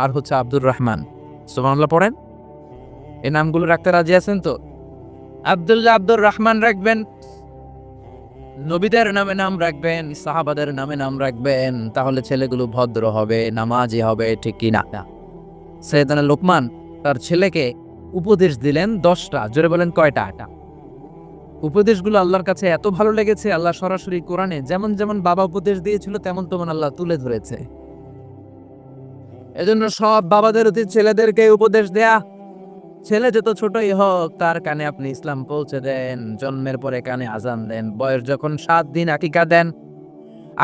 আর হচ্ছে আব্দুর রহমান। সুবহানাল্লাহ পড়েন। এই নামগুলো রাখতে রাজি আছেন তো? আব্দুল্লাহ, আব্দুর রহমান রাখবেন, নবীদের নামে নাম রাখবেন, সাহাবাদের নামে নাম রাখবেন, তাহলে ছেলেগুলো ভদ্র হবে, নামাজি হবে, ঠিক কি না? সৈয়দনা লোকমান তার ছেলেকে উপদেশ দিলেন 10টা। জোরে বলেন কয়টা? উপদেশগুলো আল্লাহর কাছে এত ভালো লেগেছে, আল্লাহ সরাসরি কোরআনে যেমন যেমন বাবা উপদেশ দিয়েছিল তেমন তেমন আল্লাহ তুলে ধরেছে। এজন্য সব বাবাদের উচিত ছেলেদেরকে উপদেশ দেয়া। ছেলে যত ছোটই হোক তার কানে আপনি ইসলাম পৌঁছে দেন, জন্মের পরে কানে আজান দেন, বয়স যখন 7 দিন আকিকা দেন।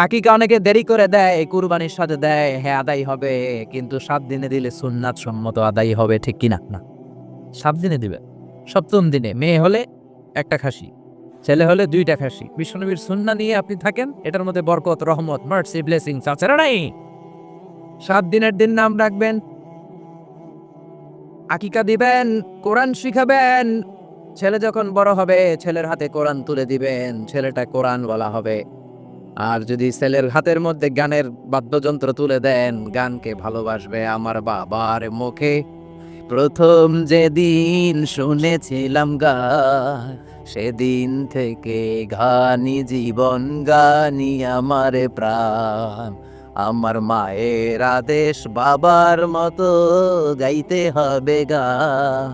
আকিকা অনেকে দেরি করে দেয়, কুরবানির সাথে দেয়, হ্যাঁ আদায় হবে, কিন্তু 7 দিনে দিলে সুন্নাত সম্মত আদায় হবে, ঠিক কিনা? না, 7 দিনে দিবে। 7ম দিনে মেয়ে হলে একটা খাসি, ছেলে হলে 2টা খাসি। বিশ্বনবীর সুন্নাহ নিয়ে আপনি থাকেন, এটার মধ্যে বরকত, রহমত, মার্সি, ব্লেসিংস আছে না নাই? 7 দিনের দিন নাম রাখবেন, আকিকা দিবেন, কোরআন শিখাবেন। ছেলে যখন বড় হবে ছেলের হাতে কোরআন তুলে দিবেন, ছেলেটা কোরআন বলা হবে। আর যদি ছেলের হাতের মধ্যে গানের বাদ্যযন্ত্র তুলে দেন, গানকে ভালোবাসবে। আমার বাবার মুখে প্রথম যেদিন শুনেছিলাম গান, সেদিন থেকে গানি জীবন, গানি আমার প্রাণ। আমার মায়ের আদেশ বাবার মতো গাইতে হবে গান,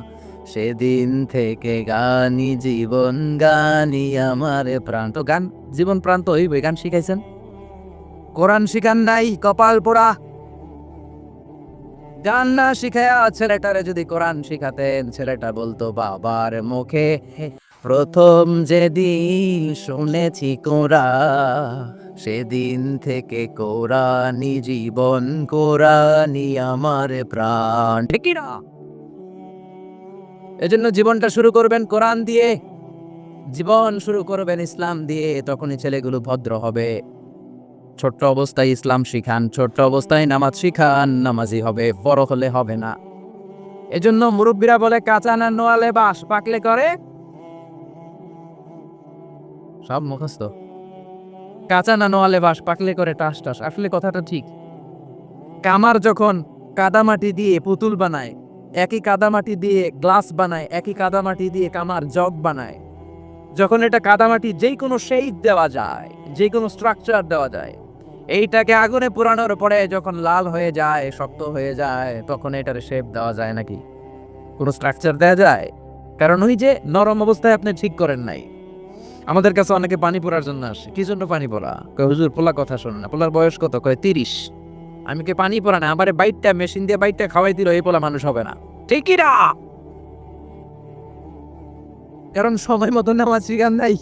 সেদিন থেকে গানি জীবন, গানি আমার প্রাণ। তো গান জীবন প্রাণ তো হইবে। গান শিখাইছেন, কোরআন শিখান নাই, কপাল পোড়া। গান না শিখায়া ছেলেটারে যদি কোরআন শিখাতেন, ছেলেটা বলতো বাবার মুখে প্রথম যেদিন শুনেছি কোরআন, সেদিন থেকে কোরআনি জীবন, কোরআনি আমার প্রাণ, ঠিক না? এজন্য জীবনটা শুরু করবেন কোরআন দিয়ে, জীবন শুরু করবেন ইসলাম দিয়ে, তখনই ছেলেগুলো ভদ্র হবে। ছোট্ট অবস্থায় ইসলাম শিখান, ছোট্ট অবস্থায় নামাজ শিখান, নামাজি হবে, বড় হলে হবে না। এজন্য মুরব্বীরা বলে কাঁচা না নোয়ালে বাঁশ, পাকলে করে সব মুখস্থ। কাঁচা না নোয়ালে বাঁশ, পাকলে করে টাস টাস। আসলে কথাটা ঠিক। কামার যখন কাদামাটি দিয়ে পুতুল বানায়, একই কাদামাটি দিয়ে গ্লাস বানায়, একই কাদামাটি দিয়ে কামার জগ বানায়। যখন এটা কাদামাটি যেই কোনো শেপ দেওয়া যায়, যে কোনো স্ট্রাকচার দেওয়া যায়, এইটাকে আগুনে পোড়ানোর পরে যখন লাল হয়ে যায়, শক্ত হয়ে যায়, তখন এটার শেপ দেওয়া যায় নাকি? কোনো স্ট্রাকচার দেওয়া যায়? কারণ ওই যে নরম অবস্থায় আপনি ঠিক করেন নাই। আমাদের কাছে অনেকে পানি পড়ার জন্য আসে। কি জন্য পানি পড়া? কয় হুজুর পোলা কথা শোনে না। পোলার বয়স কত? কয় 30। আমি কে পানি পড়া না, আমারে বাইটটা মেশিন দিয়ে বাইটটা খাওয়াই দিল, এই পোলা মানুষ হবে না, ঠিকই না? কারণ সময় মতো নামাজ শিখান নাই।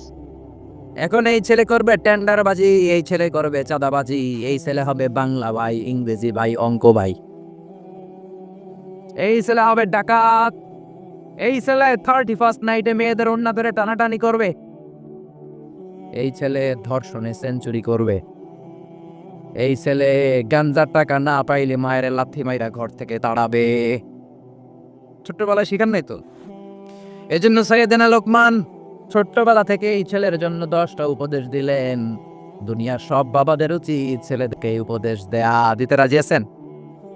এখন এই ছেলে করবে টেন্ডারবাজি, এই ছেলে করবে চাঁদাবাজি, এই ছেলে হবে বাংলা ভাই, ইংরেজি ভাই, অঙ্ক ভাই, এই ছেলে হবে ডাকাত, এই ছেলে 31st নাইটে মেয়েদের ওড়না ধরে টানাটানি করবে, এই ছেলে ধর্ষণে সেঞ্চুরি করবে, এই ছেলে গাঞ্জার টাকা না পাইলে মায়ের লাথি মাইরা ঘর থেকে তাড়াবে। ছোট্টবেলায় শিখান নাই তো? এজন্য সাইয়েদনা লোকমান ছোট্টবেলা থেকে এই ছেলের জন্য 10টা উপদেশ দিলেন। দুনিয়ার সব বাবাদের উচিত ছেলেদেরকে এই উপদেশ দেয়া। দিতে রাজি আছেন?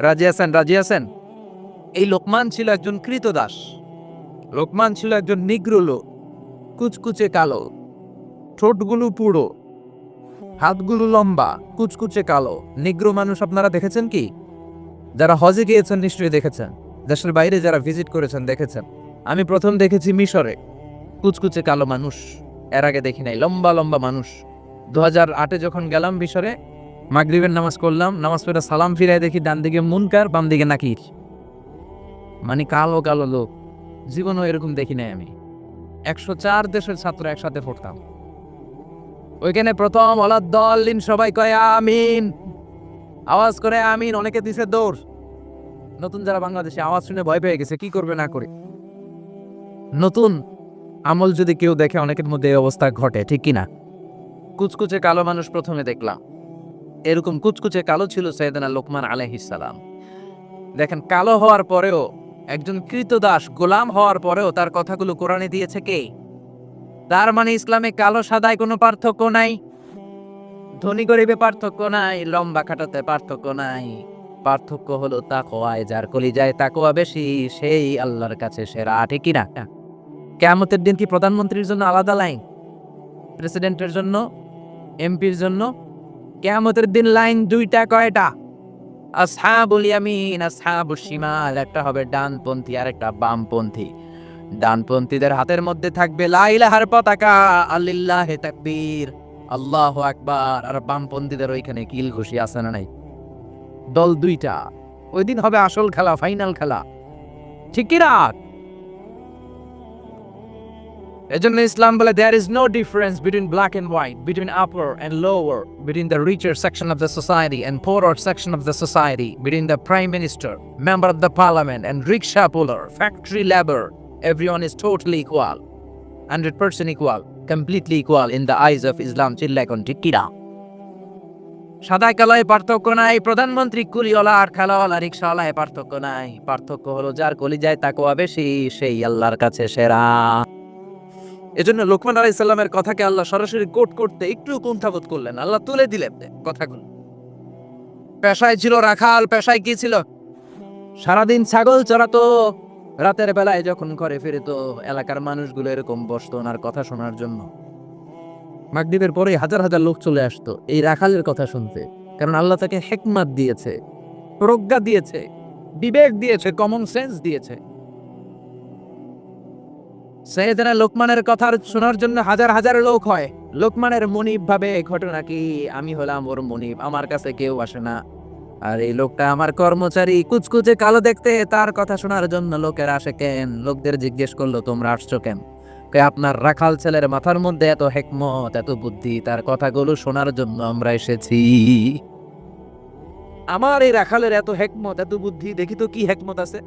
রাজি আছেন? রাজি আছেন? এই লোকমান ছিল একজন কৃতদাস। লোকমান ছিল একজন নিগ্রো লোক, কুচকুচে কালো, ঠোঁটগুলো পুরো, হাতগুলো লম্বা, কুচকুচে কালো। নিগ্রো মানুষ আপনারা দেখেছেন কি? যারা হজে গিয়েছেন নিশ্চয়ই দেখেছেন, দেশের বাইরে যারা ভিজিট করেছেন দেখেছেন। আমি প্রথম দেখেছি মিশরে কুচকুচে কালো মানুষ, এর আগে দেখি নাই। লম্বা লম্বা মানুষ। 2008-এ যখন গেলাম মিশরে, মাগরিবের নামাজ করলাম, নামাজ পড়ে সালাম ফিরাই দেখি ডান দিকে মুনকার, বাম দিকে নাকির, মানে কালো কালো লোক। জীবনও এরকম দেখি নাই আমি। 104 দেশের ছাত্র একসাথে পড়তাম ওইখানে। প্রথম ওয়ালাদ-দাল্লিন সবাই কয় আমিন, আওয়াজ করে আমিন, অনেকে দিছে দৌড়। নতুন যারা বাংলাদেশে আওয়াজ শুনে ভয় পেয়ে গেছে, কি করবে না করে। নতুন আমল যদি কেউ দেখে, অনেকের মধ্যে এই অবস্থা ঘটে, ঠিক কিনা? কুচকুচে কালো মানুষ প্রথমে দেখলাম। এরকম কুচকুচে কালো ছিল সাইয়েদনা লোকমান আলাইহিস সালাম। দেখেন, কালো হওয়ার পরেও, একজন কৃতদাস গোলাম হওয়ার পরেও তার কথাগুলো কোরআনে দিয়েছে কে? তার মানে ইসলামে কালো সাদায় কোনো পার্থক্য নাই, ধনী গরিবে পার্থক্য নাই, লম্বা খাটাতে পার্থক্য নাই। পার্থক্য হলো তাকওয়ায়, যার কলিজায় তাকওয়া বেশি সেই আল্লাহর কাছে সেরা, ঠিক কি না? কিয়ামতের দিন কি প্রধানমন্ত্রীর জন্য আলাদা লাইন, প্রেসিডেন্টের জন্য, এমপির জন্য? কিয়ামতের দিন লাইন দুইটা, কয়টা? আসহাবুল ইয়ামিন, আসহাবুশ শিমাল, একটা হবে ডানপন্থী আর একটা বামপন্থী। ডানপন্থীদের হাতের মধ্যে থাকবে লা ইলাহার পতাকা, আল্লিল্লাহে তাকবীর, আল্লাহু আকবার, আর বামপন্থীদের ওইখানে কিল ঘুষি আছে না নাই? দল দুইটা। ওই দিন হবে আসল খেলা, ফাইনাল খেলা, ঠিক কি না? এজন্য ইসলাম বলে there is no difference between black and white, between upper and lower, between the richer section of the society and poorer section of the society, between the prime minister, member of the parliament and rickshaw puller, factory labor. Everyone is totally equal, 100% equal, completely equal in the eyes of Islam. চিল্লা এখন ঠিক কি না? সাদা কালোয় পার্থক্য নাই, প্রধানমন্ত্রী কুলিওয়ালা আর খেলাওয়ালা রিক্সাওয়ালায় পার্থক্য নাই। পার্থক্য হলো যার কলিজায় তাকওয়া বেশি সেই আল্লাহর কাছে সেরা। এজন্য লোকমান আলাইহিস সালামের কথাকে আল্লাহ সরাসরি কোট করতে একটু কুণ্ঠাবোধ করলেন, আল্লাহ তুলে দিলেন কথাগুলো। পেশায় ছিল রাখাল, পেশায় কি ছিল? সারাদিন ছাগল চড়াতো, রাতের বেলায় যখন ঘরে ফিরতো এলাকার মানুষগুলো এরকম বসতো ওনার কথা শোনার জন্য। মাগরিবের পরে হাজার হাজার লোক চলে আসতো এই রাখালের কথা শুনতে, কারণ আল্লাহ তাকে হিকমত দিয়েছে, প্রজ্ঞা দিয়েছে, বিবেক দিয়েছে, কমন সেন্স দিয়েছে। সাইয়েদনা লোকমানের কথা শোনার জন্য হাজার হাজার লোক হয়। লোকমানের মনিব ভাবে ঘটনা কি, আমি হলাম ওর মনিব, আমার কাছে কেউ আসে না, আর এই লোকটা আমার কর্মচারী, কুচকুচে কালো দেখতে, তার কথা শোনার জন্য লোকের আসে কেন? লোকদের জিজ্ঞেস করলো তোমরা আসছো কেন? আপনার রাখাল ছেলের মাথার মধ্যে এত হিকমত, এত বুদ্ধি, তার কথাগুলো শোনার জন্য আমরা এসেছি। আমার এই রাখালের এত হিকমত, এত বুদ্ধি, দেখি তো কি হিকমত আছে।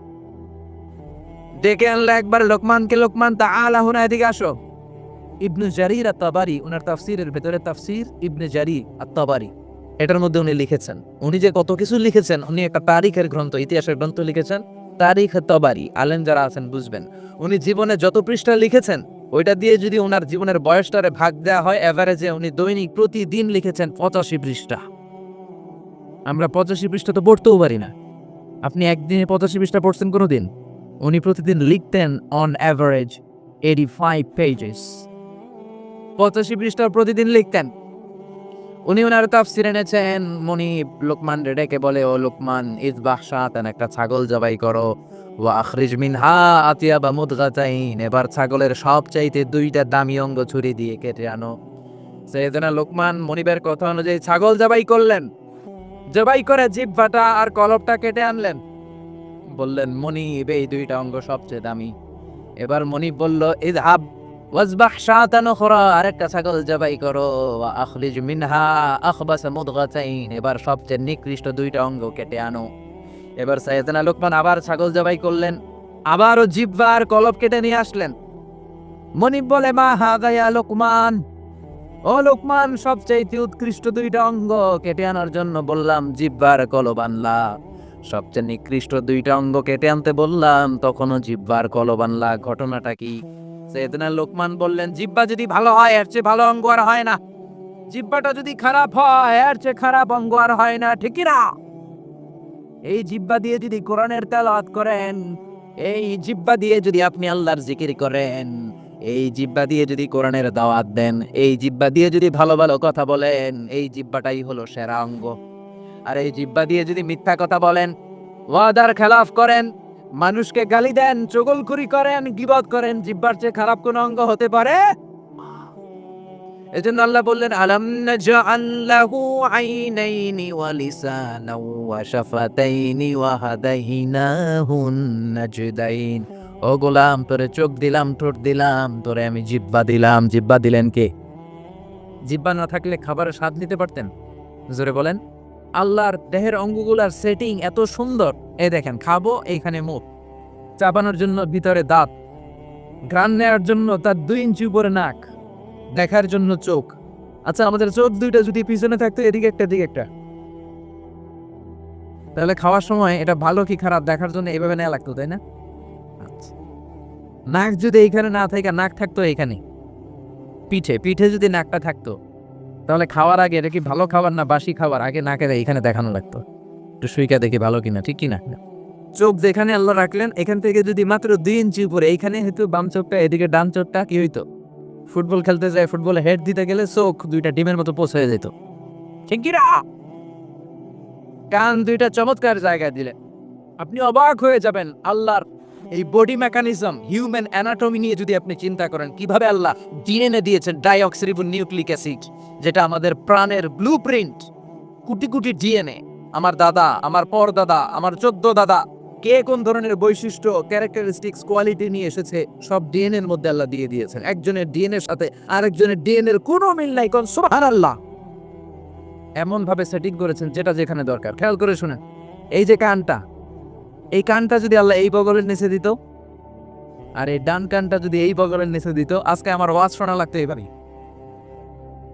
ডেকে আনলে একবার লোকমানকে, লোকমান তাআলা হুনা, এদিকে আসো। ইবনে জারির আত-তাবারি ওনার তাফসীরের ভেতরে, তাফসীর ইবনে জারির আত-তাবারি, এটার মধ্যে উনি লিখেছেন, উনি যে কত কিছু লিখেছেন, উনি একটা তারিখের গ্রন্থ, ইতিহাসের গ্রন্থ লিখেছেন, তারিখ তাবারি। আলেম যারা আছেন বুঝবেন, উনি জীবনে যত পৃষ্ঠা লিখেছেন ওইটা দিয়ে যদি ওনার জীবনের বয়সটারে ভাগ দেওয়া হয়, এভারেজে উনি দৈনিক প্রতিদিন লিখেছেন 85 পৃষ্ঠা। আমরা 85 পৃষ্ঠা তো পড়তেও পারি না। আপনি একদিনে 85 পৃষ্ঠা পড়ছেন কোনোদিন? উনি প্রতিদিন লিখতেন অন অ্যাভারেজ 85 পেজেস। 85 পৃষ্ঠা প্রতিদিন লিখতেন। উনি ওনার তাফসীর এনেছেন। মনিব লোকমান ডেকে বলে, ও লোকমান, ইযবাহ শাতান, একটা ছাগল জবাই করো, ওয়া আখরিজ মিনহা আতিয়াবা মুদগাতাইন, এবার ছাগলের সবচাইতে দুইটা দামি অঙ্গ ছুরি দিয়ে কেটে আনো। সাইয়েদনা লোকমান মনিবের কথা অনুযায়ী ছাগল জবাই করলেন, জবাই করে জিহ্বাটা আর কলবটা কেটে আনলেন। বললেন, মনিব এই দুইটা অঙ্গ সবচেয়ে দামি। এবার মনিব বলল, ইযহাব ওয়াজবাহ শাতান উখরা, আরেকটা ছাগল জবাই করো, ওয়া আখরিজ মিনহা আখবাস মুদগাতাইন, এবার সবচেয়ে নিকৃষ্ট দুইটা অঙ্গ কেটে আনো। এবার সাইয়েদনা লোকমান আবার ছাগল জবাই করলেন, আবারও জিহ্বা আর কলব কেটে নিয়ে আসলেন। মনিব বলে, মা হাযা ইয়া লোকমান, ও লোকমান, সবচেয়ে উৎকৃষ্ট দুইটা অঙ্গ কেটে আনার জন্য বললাম, জিহ্বা আর কলব আনলা, সবচেয়ে নিকৃষ্ট দুইটা অঙ্গ কেটে আনতে বললাম, তখনও জিহ্বা আর কলব আনলা, ঘটনাটা কি? সাইয়েদনা লোকমান বললেন, জিহ্বা যদি ভালো হয় এর চেয়ে ভালো অঙ্গ আর হয় না, জিহ্বাটা যদি খারাপ হয় এর চেয়ে খারাপ অঙ্গ আর হয় না, ঠিক কি না? এই জিহ্বা দিয়ে যদি কোরআনের তেলাওয়াত করেন, এই জিহ্বা দিয়ে যদি আপনি আল্লাহর জিকির করেন, এই জিহ্বা দিয়ে যদি কোরআনের দাওয়াত দেন, এই জিহ্বা দিয়ে যদি ভালো ভালো কথা বলেন, এই জিহ্বাটাই হলো সেরা অঙ্গ। আর এই জিহ্বা দিয়ে যদি মিথ্যা কথা বলেন, ওয়াদার খেলাফ করেন, মানুষকে গালি দেন, চগলখুরি করেন, গীবত করেন, জিহ্বার চেয়ে খারাপ কোন অঙ্গ হতে পারে? এজন্য আল্লাহ বললেন, আলাম নাজআল লাহু আইনাইনি ওয়া লিসানাও ওয়া শাফাতাইনি ওয়া হাদাইনাহুন নাজদাইন। ও গোলাম, তোরে চোখ দিলাম, ঠোঁট দিলাম, তোরে আমি জিহ্বা দিলাম। জিহ্বা দিলেন কে? জিহ্বা না থাকলে খাবারের স্বাদ নিতে পারতেন? জোরে বলেন। আল্লাহর দেহের অঙ্গগুলার সেটিং এত সুন্দর। এই দেখেন, খাবো এইখানে মুখ, চাবানোর জন্য ভিতরে দাঁত, ঘ্রাণ নেওয়ার জন্য তার 2 ইঞ্চি উপরে নাক, দেখার জন্য চোখ। আচ্ছা, আমাদের চোখ দুইটা যদি পিছনে থাকতো, এদিকে একটা এদিকে একটা, তাহলে খাওয়ার সময় এটা ভালো কি খারাপ দেখার জন্য এভাবে নেওয়া লাগতো, তাই না? আচ্ছা, নাক যদি এইখানে না থাকে, নাক থাকতো এইখানে পিঠে, পিঠে যদি নাকটা থাকতো, তাহলে খাওয়ার আগে এটা কি ভালো খাবার না বাসি খাবার, আগে নাকের এইখানে দেখানো লাগতো। একটু সুইকা দেখি ভালো কিনা, ঠিক কিনা? চোখ যেখানে আল্লাহ রাখলেন এখান থেকে যদি মাত্র 2 ইঞ্চি উপরে, এইখানে হয়তো বাম চোখটা, এদিকে ডান চোখটা কি হইতো? ফুটবল খেলতে যায়, ফুটবলে হেড দিতে গেলে চোখ দুইটা ডিমের মতো পোষ হয়ে যেত, ঠিক কিনা? কান দুইটা চমৎকার জায়গায় দিলে আপনি অবাক হয়ে যাবেন। আল্লাহর এই বডি মেকানিজম, হিউম্যান অ্যানাটমি নিয়ে যদি আপনি চিন্তা করেন, কিভাবে আল্লাহ ডিএনএ দিয়েছেন, ডাইঅক্সিরিবো নিউক্লিক অ্যাসিড, যেটা আমাদের প্রাণের ব্লুপ্রিন্ট। কোটি কোটি ডিএনএ, আমার দাদা, আমার পরদাদা, আমার 14 দাদা, কে কোন ধরনের বৈশিষ্ট্য, ক্যারেক্টারিস্টিক্স, কোয়ালিটি নিয়ে এসেছে, সব ডিএনএ এর মধ্যে আল্লাহ দিয়ে দিয়েছেন। একজনের ডিএনএ এর সাথে আরেকজনের ডিএনএ এর কোনো মিল নাই, কোন সুবহানাল্লাহ। এমন ভাবে সেটিং করেছেন যেটা যেখানে দরকার। খেয়াল করে শুনেন, এই যে কানটা, এই কানটা যদি আল্লাহ এই বগলের নিচে দিত, আর এই ডান কানটা যদি এই বগলের নিচে দিত, আজকে আমার ওয়াজ শোনা লাগতো এইভাবে,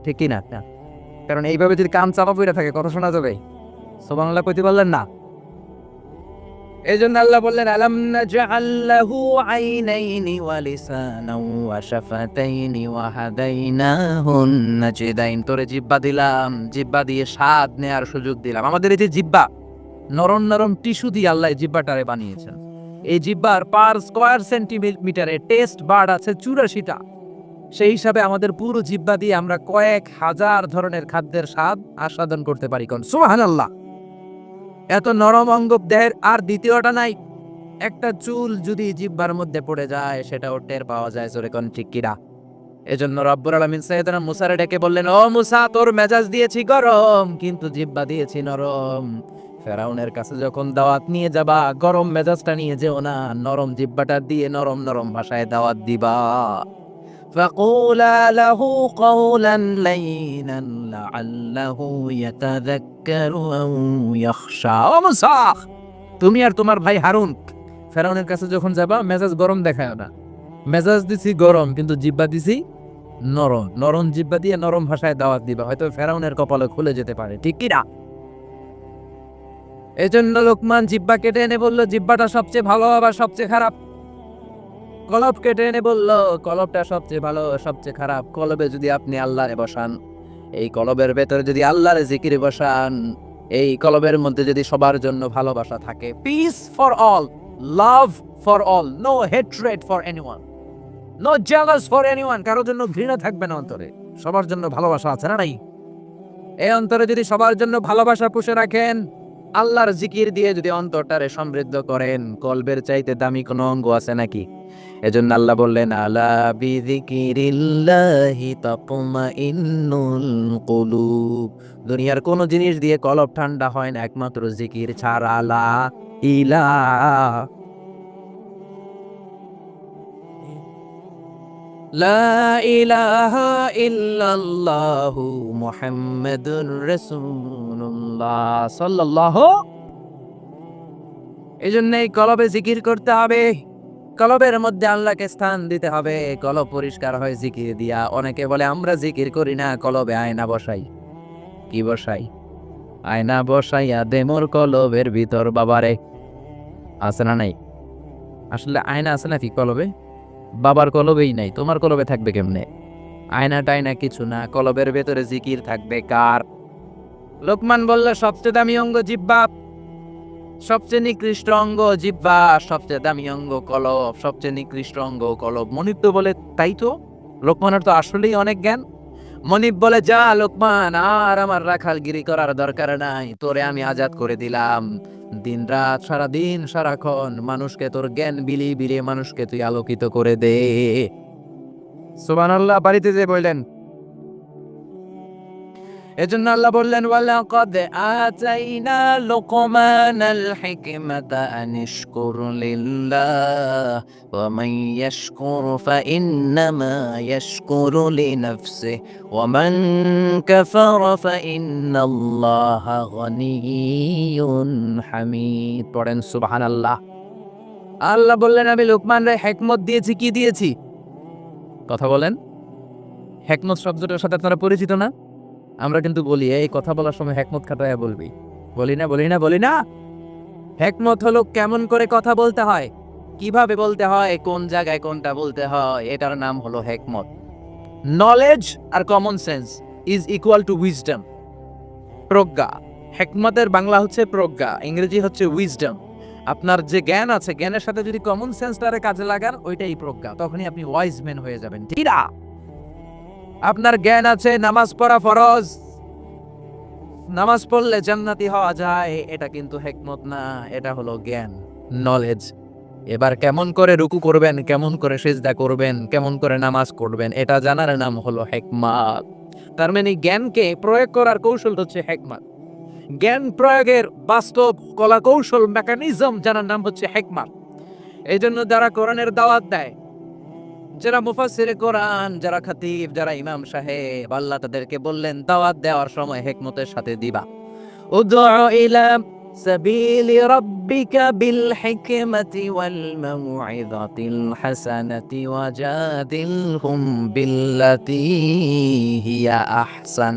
ঠিক কি না? কারণ এইভাবে যদি কান চাপা পড়ে থাকে কথা শোনা যাবে? সুবহানাল্লাহ কইতে পারলেন না? এই জন্য আল্লাহ বললেন, আলাম নাজআল লাহু আইনাইনি ওয়া লিসানাও ওয়া শাফাতাইনি ওয়া হাদাইনাহুন নাজদাইন। তোরে জিহ্বা দিলাম, জিহ্বা দিয়ে স্বাদ নেয়ার সুযোগ দিলাম। আমাদের এই যে জিহ্বা, নরম নরম টিস্যু দিয়ে আল্লাহ জিহ্বাটারে বানিয়েছেন। এই জিহ্বার পার স্কয়ার সেন্টিমিটারে টেস্ট বার্ড আছে 84টা। সেই হিসাবে আমাদের পুরো জিহ্বা দিয়ে আমরা কয়েক হাজার ধরনের খাদ্যের স্বাদ আস্বাদন করতে পারি। কোন সুবহানাল্লাহ। এত নরম অঙ্গ দেহের আর দ্বিতীয়টা নাই। একটা চুল যদি জিহ্বার মধ্যে পড়ে যায় সেটাও টের পাওয়া যায়, জোরে কোন ঠিক কিনা? এজন্য রব্বুল আলামিন সাইয়েদনা মুসারে ডেকে বললেন, ও মুসা, তোর মেজাজ দিয়েছি গরম, কিন্তু জিহ্বা দিয়েছি নরম। ফেরাউনের কাছে যখন দাওয়াত নিয়ে যাবা, গরম মেজাজটা নিয়ে যেও না, নরম জিহ্বাটা দিয়ে নরম নরম ভাষায় দাওয়াত দিবা। فقولا له قولا لينا لعله يتذكر أو يخشى। ও মুসা, তুমি আর তোমার ভাই হারুন ফেরাউনের কাছে যখন যাবা, মেজাজ গরম দেখায় না। মেজাজ দিছি গরম, কিন্তু জিহ্বা দিছি নরম। নরম জিহ্বা দিয়ে নরম ভাষায় দাওয়াত দিবা, হয়তো ফেরাউনের কপালে খুলে যেতে পারে, ঠিক কি না? এই জন্য লোকমান জিহ্বা কেটে এনে বলল, জিহ্বাটা সবচেয়ে ভালো আবার সবচেয়ে খারাপ। কলব কেটে এনে বলল, কলবটা সবচেয়ে ভালো সবচেয়ে খারাপ। কলবে যদি আপনি আল্লাহরে বসান, এই কলবের ভেতরে যদি আল্লাহর জিকিরে বসান, এই কলবের মধ্যে যদি সবার জন্য ভালোবাসা থাকে, peace for all, love for all, no hatred for anyone, no jealous for anyone, কারোর জন্য ঘৃণা থাকবে না অন্তরে, সবার জন্য ভালোবাসা আছে না নাই? এই অন্তরে যদি সবার জন্য ভালোবাসা পুষে রাখেন, আল্লাহর জিকির দিয়ে যদি অন্তরটারে সমৃদ্ধ করেন, কলবের চাইতে দামি কোনো অঙ্গ আছে নাকি? এজন্য আল্লাহ বললেন, আলা বিযিকিরিল্লাহি তাতমাইন্নুল কুলুব। দুনিয়ার কোন জিনিস দিয়ে কলব ঠান্ডা হয় না একমাত্র জিকির ছাড়া। লা ইলাহা লা ইলাহা ইল্লাল্লাহু মুহাম্মাদুর রাসূলুল্লাহ সাল্লাল্লাহু। এজন্য এই কলবে জিকির করতে হবে, কলবের মধ্যে আল্লাহকে স্থান দিতে হবে। কলব পরিষ্কার হয় জিকির দিয়া। অনেকে বলে আমরা জিকির করি না, কলবে আয়না বসাই। কি বসাই? আয়না বসাইয়া দে মোর কলবের ভিতর। বাবারে, আছে না নাই? আসলে আয়না আছে নাকি কলবে? বাবার কলবেই নাই, তোমার কলবে থাকবে কেমনে? আয়না টায়না কিছু না, কলবের ভেতরে জিকির থাকবে কার? লোকমান বলল, সবচেয়ে দামি অঙ্গ জিহ্বা, সবচেয়ে নিকৃষ্ট অঙ্গ জিহ্বা, সবচেয়ে দামি অঙ্গ কলব, সবচেয়ে নিকৃষ্ট অঙ্গ কলব। মনিব তো বলে, তাই তো, লোকমানের তো আসলেই অনেক জ্ঞান। মনিব বলে, যা লোকমান, আর আমার রাখালগিরি করার দরকার নাই, তোরে আমি আজাদ করে দিলাম। দিন রাত সারাদিন সারাক্ষণ মানুষকে তোর জ্ঞান বিলিয়ে বিলিয়ে মানুষকে তুই আলোকিত করে দে। সুবহানাল্লাহ। বাড়িতে যে বললেন, এজন্য আল্লাহ বললেন, ওয়ালাকাদ আতাইনা লুকমানাল হিকমাতা আনিশকুর লিল্লাহ ওয়া মান ইয়াশকুর ফাইন্নামা ইয়াশকুরু লিনাফসিহি ওয়া মান কাফারা ফাইন্নাল্লাহা গনিয়্যুন হামিদ। পড়েন সুবহানাল্লাহ। আল্লাহ বললেন, আমি লোকমানরে হিকমত দিয়েছি। কি দিয়েছি? কথা বলেন। হিকমত শব্দটার সাথে আপনারা পরিচিত না? আমরা কিন্তু বলি, এই কথা বলার সময় হেকমত খাটায়া বলবি। বলি না, বলি না, বলি না? হেকমত হলো কেমন করে কথা বলতে হয়, কিভাবে বলতে হয়, কোন জায়গায় কোনটা বলতে হয়, এটার নাম হলো হেকমত। নলেজ আর common sense is equal to wisdom, প্রজ্ঞা। হেকমতের বাংলা হচ্ছে প্রজ্ঞা, ইংরেজি হচ্ছে উইজডম। আপনার যে জ্ঞান আছে, জ্ঞানের সাথে যদি কমন সেন্সটারে কাজে লাগান, ওইটাই প্রজ্ঞা, তখনই আপনি ওয়াইজ ম্যান হয়ে যাবেন। ঠিক না? আপনার জ্ঞান আছে নামাজ পড়া ফরজ, নামাজ পড়লে জান্নাতি হওয়া যায়, এটা কিন্তু হেকমত না, এটা হলো জ্ঞান, নলেজ। এবার কেমন করে রুকু করবেন, কেমন করে সিজদা করবেন, কেমন করে নামাজ পড়বেন, এটা জানার নাম হলো হেকমত। তার মানে জ্ঞানকে প্রয়োগ করার কৌশল হচ্ছে হেকমত। জ্ঞান প্রয়োগের বাস্তব কলা কৌশল মেকানিজম জানার নাম হচ্ছে হেকমত। এই জন্য যারা কোরআনের দাওয়াত দেয়, যারা মুফাসসিরে কোরআন, যারা খতিব, যারা ইমাম সাহেব, আল্লাহ তাদেরকে বললেন দাওয়াত দেওয়ার সময় হেকমতের সাথে দিবা। উদউ ইলা সাবিলি রাব্বিকা বিল হিকমাতি ওয়াল মাউইযাতিল হাসানাতি ওয়াজাদিলহুম বিল্লাতী হিয়া আহসান।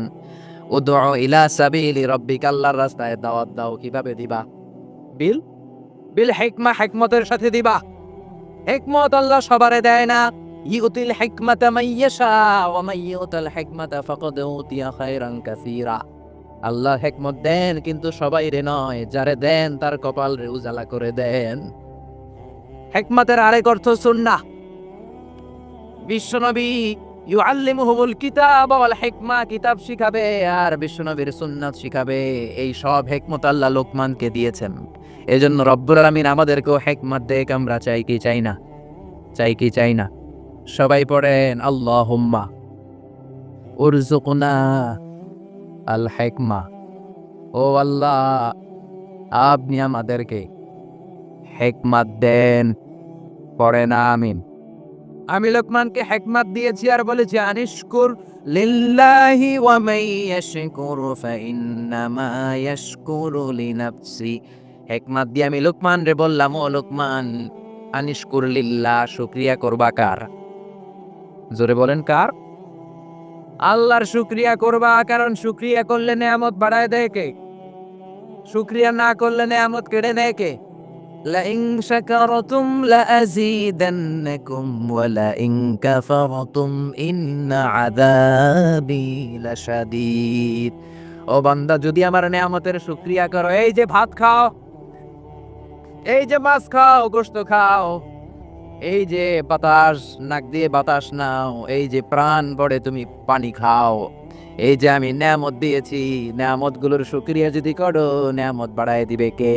উদউ ইলা সাবিলি রাব্বিকা, আল্লাহর রাস্তায় দাওয়াত দাও। কিভাবে দিবা? বিল বিল হিকমা, হিকমতের সাথে দিবা। হিকমত আল্লাহ সবারে দেয় না। ইউতিল হিকমাতা মাইয়াশা ওয়া মাইয়ুতাল হিকমাতা ফাকাদ উতিয়া খায়রান কাসীরা। আল্লাহ হিকমত দেন কিন্তু সবাই রে নয়, যারে দেন তার কপাল রে উজালা করে দেন। হিকমতের আরেক অর্থ সুন্নাহ। বিশ্বনবী ইউআল্লিমুহুমুল কিতাব ওয়াল হিকমা, কিতাব শিখাবে আর বিশ্বনবীর সুন্নাত শিখাবে। এই সব হিকমত আল্লাহ লোকমানকে দিয়েছেন। এজন্য রব্বুল আলামিন আমাদেরকেও হিকমত দেখ, আমরা চাই কি চাই না? চাই কি চাই না? সবাই পড়েন আল্লাহুম্মা উরযুকনা আল হিকমা। ও আল্লাহ, আপনি আমাদেরকে হিকমত দেন। পড়েন আমিন। আমি লোকমানকে হিকমত দিয়েছি আর বলেছি আনিশকুর লিল্লাহি ওয়া মান ইয়াশকুরু ফাইন্নামা ইয়াশকুরু লিনাফসি। হিকমত দিয়ে আমি লোকমান রে বললাম, ও লোকমান, আনিশকুর লিল্লাহ, শুকরিয়া করবা কার? জোরে বলেন কার? আল্লাহর শুকরিয়া করবা, কারণ শুকরিয়া করলে নেয়ামত বাড়ায় দেয় কে? শুকরিয়া না করলে নেয়ামত কেড়ে নেয় কে? লাইন শাকারতুম লাযীদান্নাকুম ওয়া লাইন কাফারতুম ইন্না আযাবি লাশাদীদ। ও বান্দা, যদি আমার নেয়ামতের শুকরিয়া করো, এই যে ভাত খাও, এই যে মাছ খাও, গোশত খাও, এই যে বাতাস, নাক দিয়ে বাতাস নাও, এই যে প্রাণ পড়ে তুমি পানি খাও, এই যে আমি নেয়ামত দিয়েছি, নেয়ামতগুলোর শুকরিয়া যদি করো, নেয়ামত বাড়ায় দিবে কে?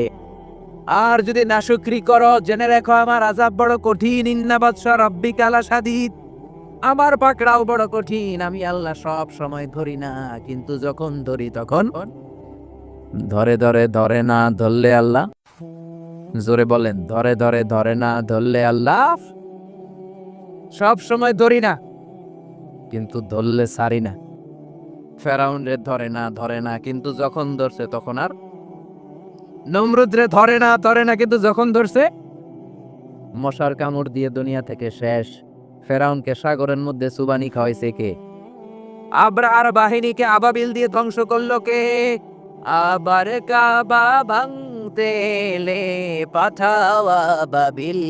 আর যদি নাশুকরি করো, জেনে রেখো আমার আযাব বড় কঠিন। ইন্না বাতশা রাব্বিকা লাশাদীদ, আমার পাকড়াও বড় কঠিন। আমি আল্লাহ সব সময় ধরি না, কিন্তু যখন ধরি তখন ধরে ধরে ধরে না ধরলে আল্লাহ। জোরে বলেন, ধরে ধরে ধরে না ধরলে আল্লাহ। সব সময় ধরি না, কিন্তু ধরলে ছাড়ি না। ফেরাউন রে ধরে না ধরে না, কিন্তু যখন ধরছে তখন আর। নমরুদ রে ধরে না কিন্তু যখন ধরছে মশার কামড় দিয়ে দুনিয়া থেকে শেষ। ফেরাউনকে সাগরের মধ্যে সুবানি খাওয়াইছে কে? আবরার বাহিনীকে আবাবিল দিয়ে ধ্বংস করলো কে? আবার কাবা ভাঙতে এলে পাঠাও আবাবিল।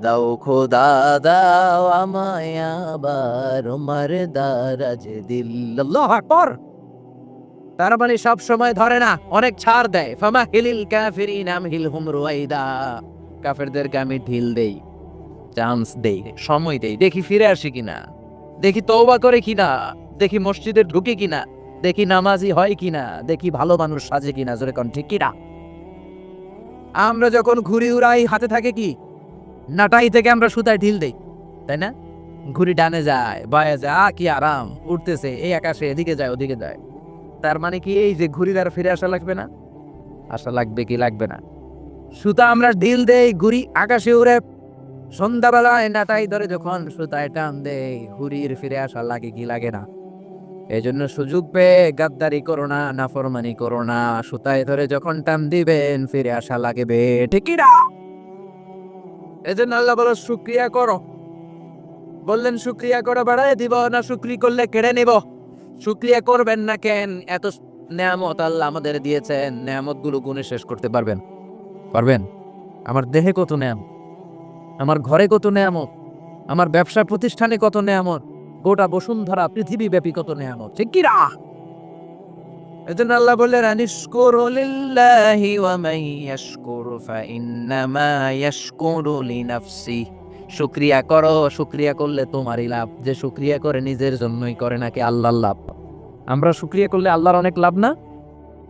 দাও খোদা দাও আমায় আবার উমার দারাজ দিল। আল্লাহু আকবার। তার মানে সব সময় ধরে না, অনেক ছাড় দেয়। ফামা হিলিল কাফিরিন আমহিলহুম রুয়াইদা, কাফেরদেরকে আমি ঢিল দেই, চান্স দেই, সময় দেই, দেখি ফিরে আসে কিনা, দেখি তওবা করে কিনা, দেখি মসজিদে ঢুকে কিনা, দেখি নামাজি হয় কিনা, দেখি ভালো মানুষ সাজে কিনা। জোরে কোন ঠিক কিনা? আমরা যখন ঘুড়ি উড়াই, হাতে থাকে কি? নাটাই থেকে আমরা সুতায় ঢিল দেই, তাই না? ঘুড়ি ডানে যায়, বায়ে যায়, কি আরাম, উঠতেছে এই আকাশে, এদিকে যায় ওদিকে যায়। তার মানে কি এই যে ঘুড়ির আর ফিরে আসা লাগবে না? আসা লাগবে কি লাগবে না? সুতা আমরা ঢিল দেই, ঘুড়ি আকাশে উড়ে। সন্ধ্যাবেলায় নাটাই ধরে যখন সুতায় টান দেয়, ঘুড়ির ফিরে আসা লাগে কি লাগে না? এই জন্য সুযোগ পেয়ে গাদ্দারি করো না, নাফরমানি করো না। সুতায় ধরে যখন টান দিবেন, ফিরে আসা লাগবে, ঠিক কি না? এই জন্য আল্লাহ বলো শুকরিয়া করো। বললেন শুকরিয়া করে বাড়ায় দিব, না শুকরি করলে কেড়ে নিব। শুকরিয়া করবেন না কেন? এত নেয়ামত আল্লাহ আমাদের দিয়েছেন, নেয়ামত গুলো গুণে শেষ করতে পারবেন? পারবেন? আমার দেহে কত নেয়ামত, আমার ঘরে কত নেয়ামত, আমার ব্যবসা প্রতিষ্ঠানে কত নেয়ামত, গোটা বসুন্ধরা পৃথিবী ব্যাপী কত নেয়ামত, ঠিক কি না? এজন্য আল্লাহ বললেন আনিশকুরু লিল্লাহি ওয়া মান ইয়াশকুরু ফাইন্নামা ইয়াশকুরু লিনাফসি। শুকরিয়া করো, শুকরিয়া করলে তোমারই লাভ। যে শুকরিয়া করে নিজের জন্যই করে নাকি আল্লাহর লাভ। আমরা শুকরিয়া করলে আল্লাহর অনেক লাভ না?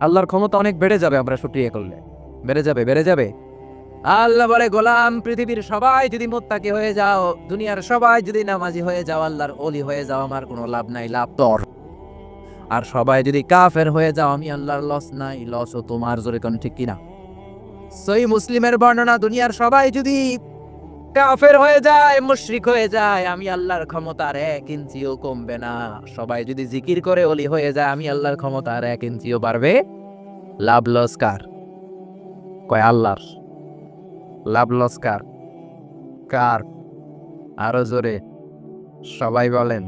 আল্লাহর ক্ষমতা অনেক বেড়ে যাবে আমরা শুকরিয়া করলে। বেড়ে যাবে, বেড়ে যাবে। আল্লাহ বলে গোলাম পৃথিবীর সবাই যদি মুত্তাকি হয়ে যাও, দুনিয়ার সবাই যদি নামাজি হয়ে যাও, আল্লাহর ওলি হয়ে যাও, আমার কোনো লাভ নাই, লাভ তোর। আর সবাই যদি কাফের হয়ে যাও, আমি আল্লাহর লস নাই, লসও তোমার। জোরে কোন ঠিক কিনা? সহিহ মুসলিমের বর্ণনা, দুনিয়ার সবাই যদি কাফের হয়ে যায়, মুশরিক হয়ে যায়, আমি আল্লাহর ক্ষমতার 1 ইঞ্চিও কমবে না। সবাই যদি জিকির করে ওলি হয়ে যায়, আমি আল্লাহর ক্ষমতার 1 ইঞ্চিও বাড়বে। লাভ লস কার? কয় আল্লাহর। লাভ লস কার? কার? আরো জোরে সবাই বলেন।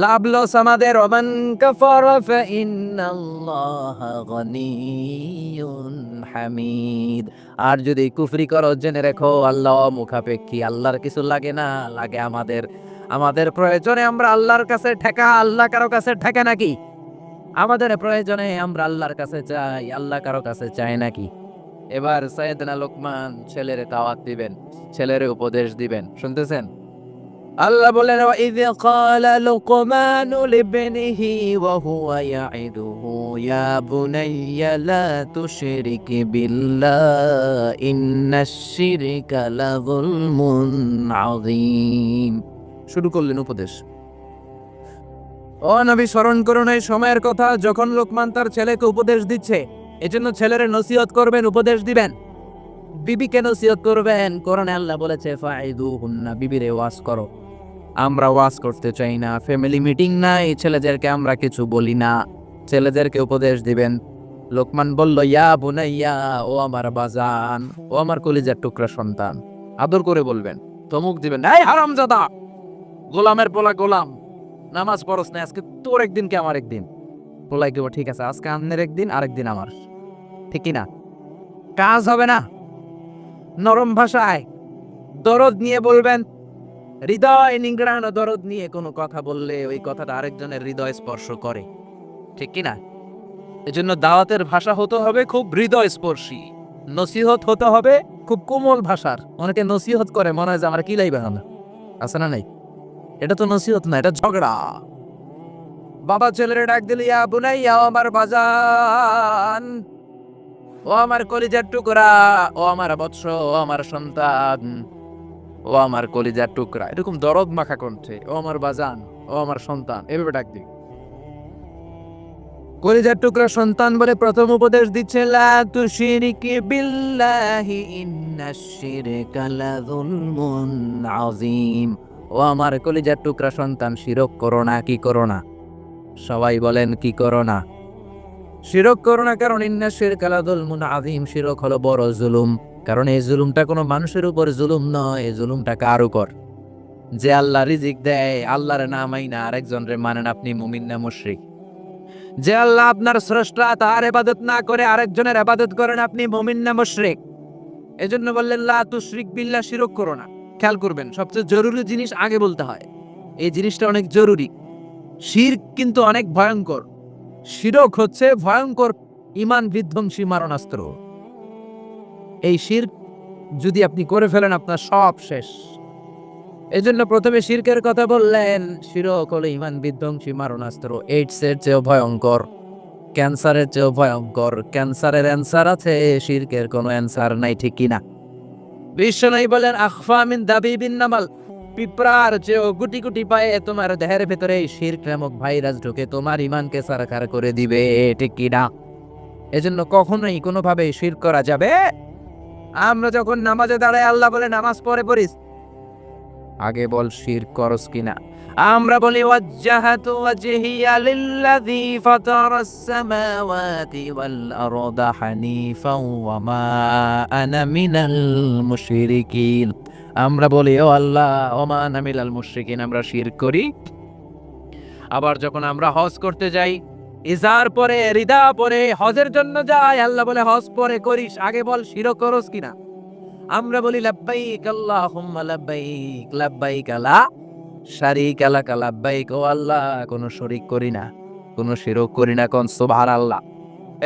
লাভ লস আমাদের। ওমান কাফারা ফাইন্নাল্লাহা গনিয়্যুন হামিদ। আর যদি কুফরি করো, জেনে রেখো আল্লাহ মুখাপেক্ষী, আল্লাহর কিছু লাগে না, লাগে আমাদের। আমাদের প্রয়োজনে আমরা আল্লাহর কাছে ঠেকা, আল্লাহ কারো কাছে ঠেকে নাকি? আমাদের প্রয়োজনে আমরা আল্লাহর কাছে চাই, আল্লাহ কারো কাছে চায় নাকি? এবার সাইয়েদনা লোকমান ছেলের দাওয়াত দিবেন, ছেলের উপদেশ দিবেন, শুনতেছেন? আল্লাহ বলেন ওয়াইয ক্বালা লুকমানু লিবনিহি ওয়া হুয়া ইয়াইদুহু ইয়া বুনাইয়া লা তুশরিক বিল্লাহ ইন্নাশ শিরকা লাযুলমুন আযীম। শুরু করলেন উপদেশ। ও নবী, স্মরণ করুন এই সময়ের কথা যখন লোকমান তার ছেলেকে উপদেশ দিচ্ছে। এজন্য ছেলের নসিহত করবেন, উপদেশ দিবেন। বিবিকে নসিহত করবেন। কোরআনে আল্লাহ বলেছে ফাইদুহুন্না, বিবিরে ওয়াজ করো। আমরা ওয়াজ করতে চাই না, ফ্যামিলি মিটিং নাই, ছেলেদেরকে আমরা কিছু বলি না, ছেলেদেরকে উপদেশ দিবেন। লোকমান বলল ইয়া বুনাইয়া, ও আমার বাজান, ও আমার কলিজার টুকরা সন্তান। আদর করে বলবেন, ধমক দিবেন, এই হারামজাদা, গোলামের পোলা গোলাম, নামাজ পড়স না, আজকে তোর একদিন কে আমার একদিন। পোলাই কেবল ঠিক আছে, আজকে আমনের একদিন, আরেকদিন আমার। ঠিক কি না? কাজ হবে না। নরম ভাষায় দরদ নিয়ে বলবেন। হৃদয় নিংড়ানো দরদ নিয়ে কোনো কথা বললে ওই কথাটা আরেকজনের হৃদয় স্পর্শ করে। ঠিক কি না? এজন্য দাওয়াতের ভাষা হতে হবে খুব হৃদয় স্পর্শী। নসিহত হতে হবে খুব কোমল ভাষার। অনেকে নসিহত করে মনে হয় যে আমার কিলাই বানানো আছে না নাই। এটা তো নসিহত না, এটা ঝগড়া। বাবা ছেলের ডাক দিল ইয়া বুনাইয়া, ও আমার বাজান, ও আমার কলিজার টুকরা, ও আমার বৎস, ও আমার সন্তান, ও আমার কলিজার টুকরা। এরকম দরদ মাখা কণ্ঠে, ও আমার বাজান, ও আমার সন্তান, এভাবে ডাক দিই। কলিজার টুকরা সন্তান বলে প্রথম উপদেশ দিচ্ছে লা তুশরিক বিল্লাহি ইন্নাশ শিরকা লাযুলমুন আযীম। ও আমার কলিজার টুকরা সন্তান, শিরক করো না। কি করো না? সবাই বলেন কি করো না? শিরক করো না, কারণ ইন্নাশ শিরকা লাযুলমুন আযীম, শিরক হলো বড় জুলুম। কারণ এই জুলুমটা কোনো মানুষের উপর জুলুম নয়, এই জুলুমটা কার উপর? যে আল্লাহ রিজিক দেয়, আল্লাহর না মাইনা আরেকজনরে মানেন, আপনি মুমিন না মুশরিক? যে আল্লাহ আপনার স্রষ্টা, তার ইবাদত না করে আরেকজনের ইবাদত করেন, আপনি মুমিন না মুশরিক? এজন্য বললেন লা তুশরিক বিল্লাহ, শিরক করো না। খেয়াল করবেন, সবচেয়ে জরুরি জিনিস আগে বলতে হয়। এই জিনিসটা অনেক জরুরি। শিরক কিন্তু অনেক ভয়ঙ্কর। শিরক হচ্ছে ভয়ঙ্কর ঈমান বিধ্বংসী মারণাস্ত্র। এই শিরক যদি আপনি করে ফেলেন, আপনার সব শেষ। এজন্য প্রথমে শিরকের কথা বললেন। শিরক হলো ঈমান বিধ্বংসী মারণাস্ত্র। এইডসের চেয়েও ভয়ঙ্কর, ক্যান্সারের চেয়েও ভয়ঙ্কর। ক্যান্সারের অ্যান্সার আছে, শিরকের কোনো অ্যান্সার নাই। ঠিক কিনা? বিশ্বনবী বলেন আখফা মিন দাবিবিন নামাল, পিঁপড়ার চেয়েও গুটি গুটি পায়ে তোমার দেহের ভেতরে এই শিরক নামক ভাইরাস ঢুকে তোমার ঈমানকে সারখার করে দিবে। ঠিক কিনা? এজন্য কখনোই কোনোভাবেই শিরক করা যাবে। আমরা যখন নামাজে দাঁড়াই, আল্লাহ বলে নামাজ পড়ে পড়িস, আগে বল শিরক করস কিনা। আমরা বলি ওয়াজ্জাহাতু ওয়াজহিয়া লিল্লাযী ফাতারাস সামাওয়াতি ওয়াল আরদা হানিফাও ওয়া মা আনা মিনাল মুশরিকিন। আমরা বলি ও আল্লাহ, ওয়া মা আনা মিনাল মুশরিকিন, আমরা শিরক করি। আবার যখন আমরা হজ করতে যাই, ইজার পরে রিদা পরে হজের জন্য যাই, আল্লাহ বলে হজ পরে করিস, আগে বল শিরক করস কিনা। আমরা বলি লাব্বাইক আল্লাহুম্মা লাব্বাইক, লাব্বাইক লা শারীকা লাক লাব্বাইক, ও আল্লাহ কোনো শরীক করি না। কোনো শিরক করি না, কোন সুবহানাল্লাহ।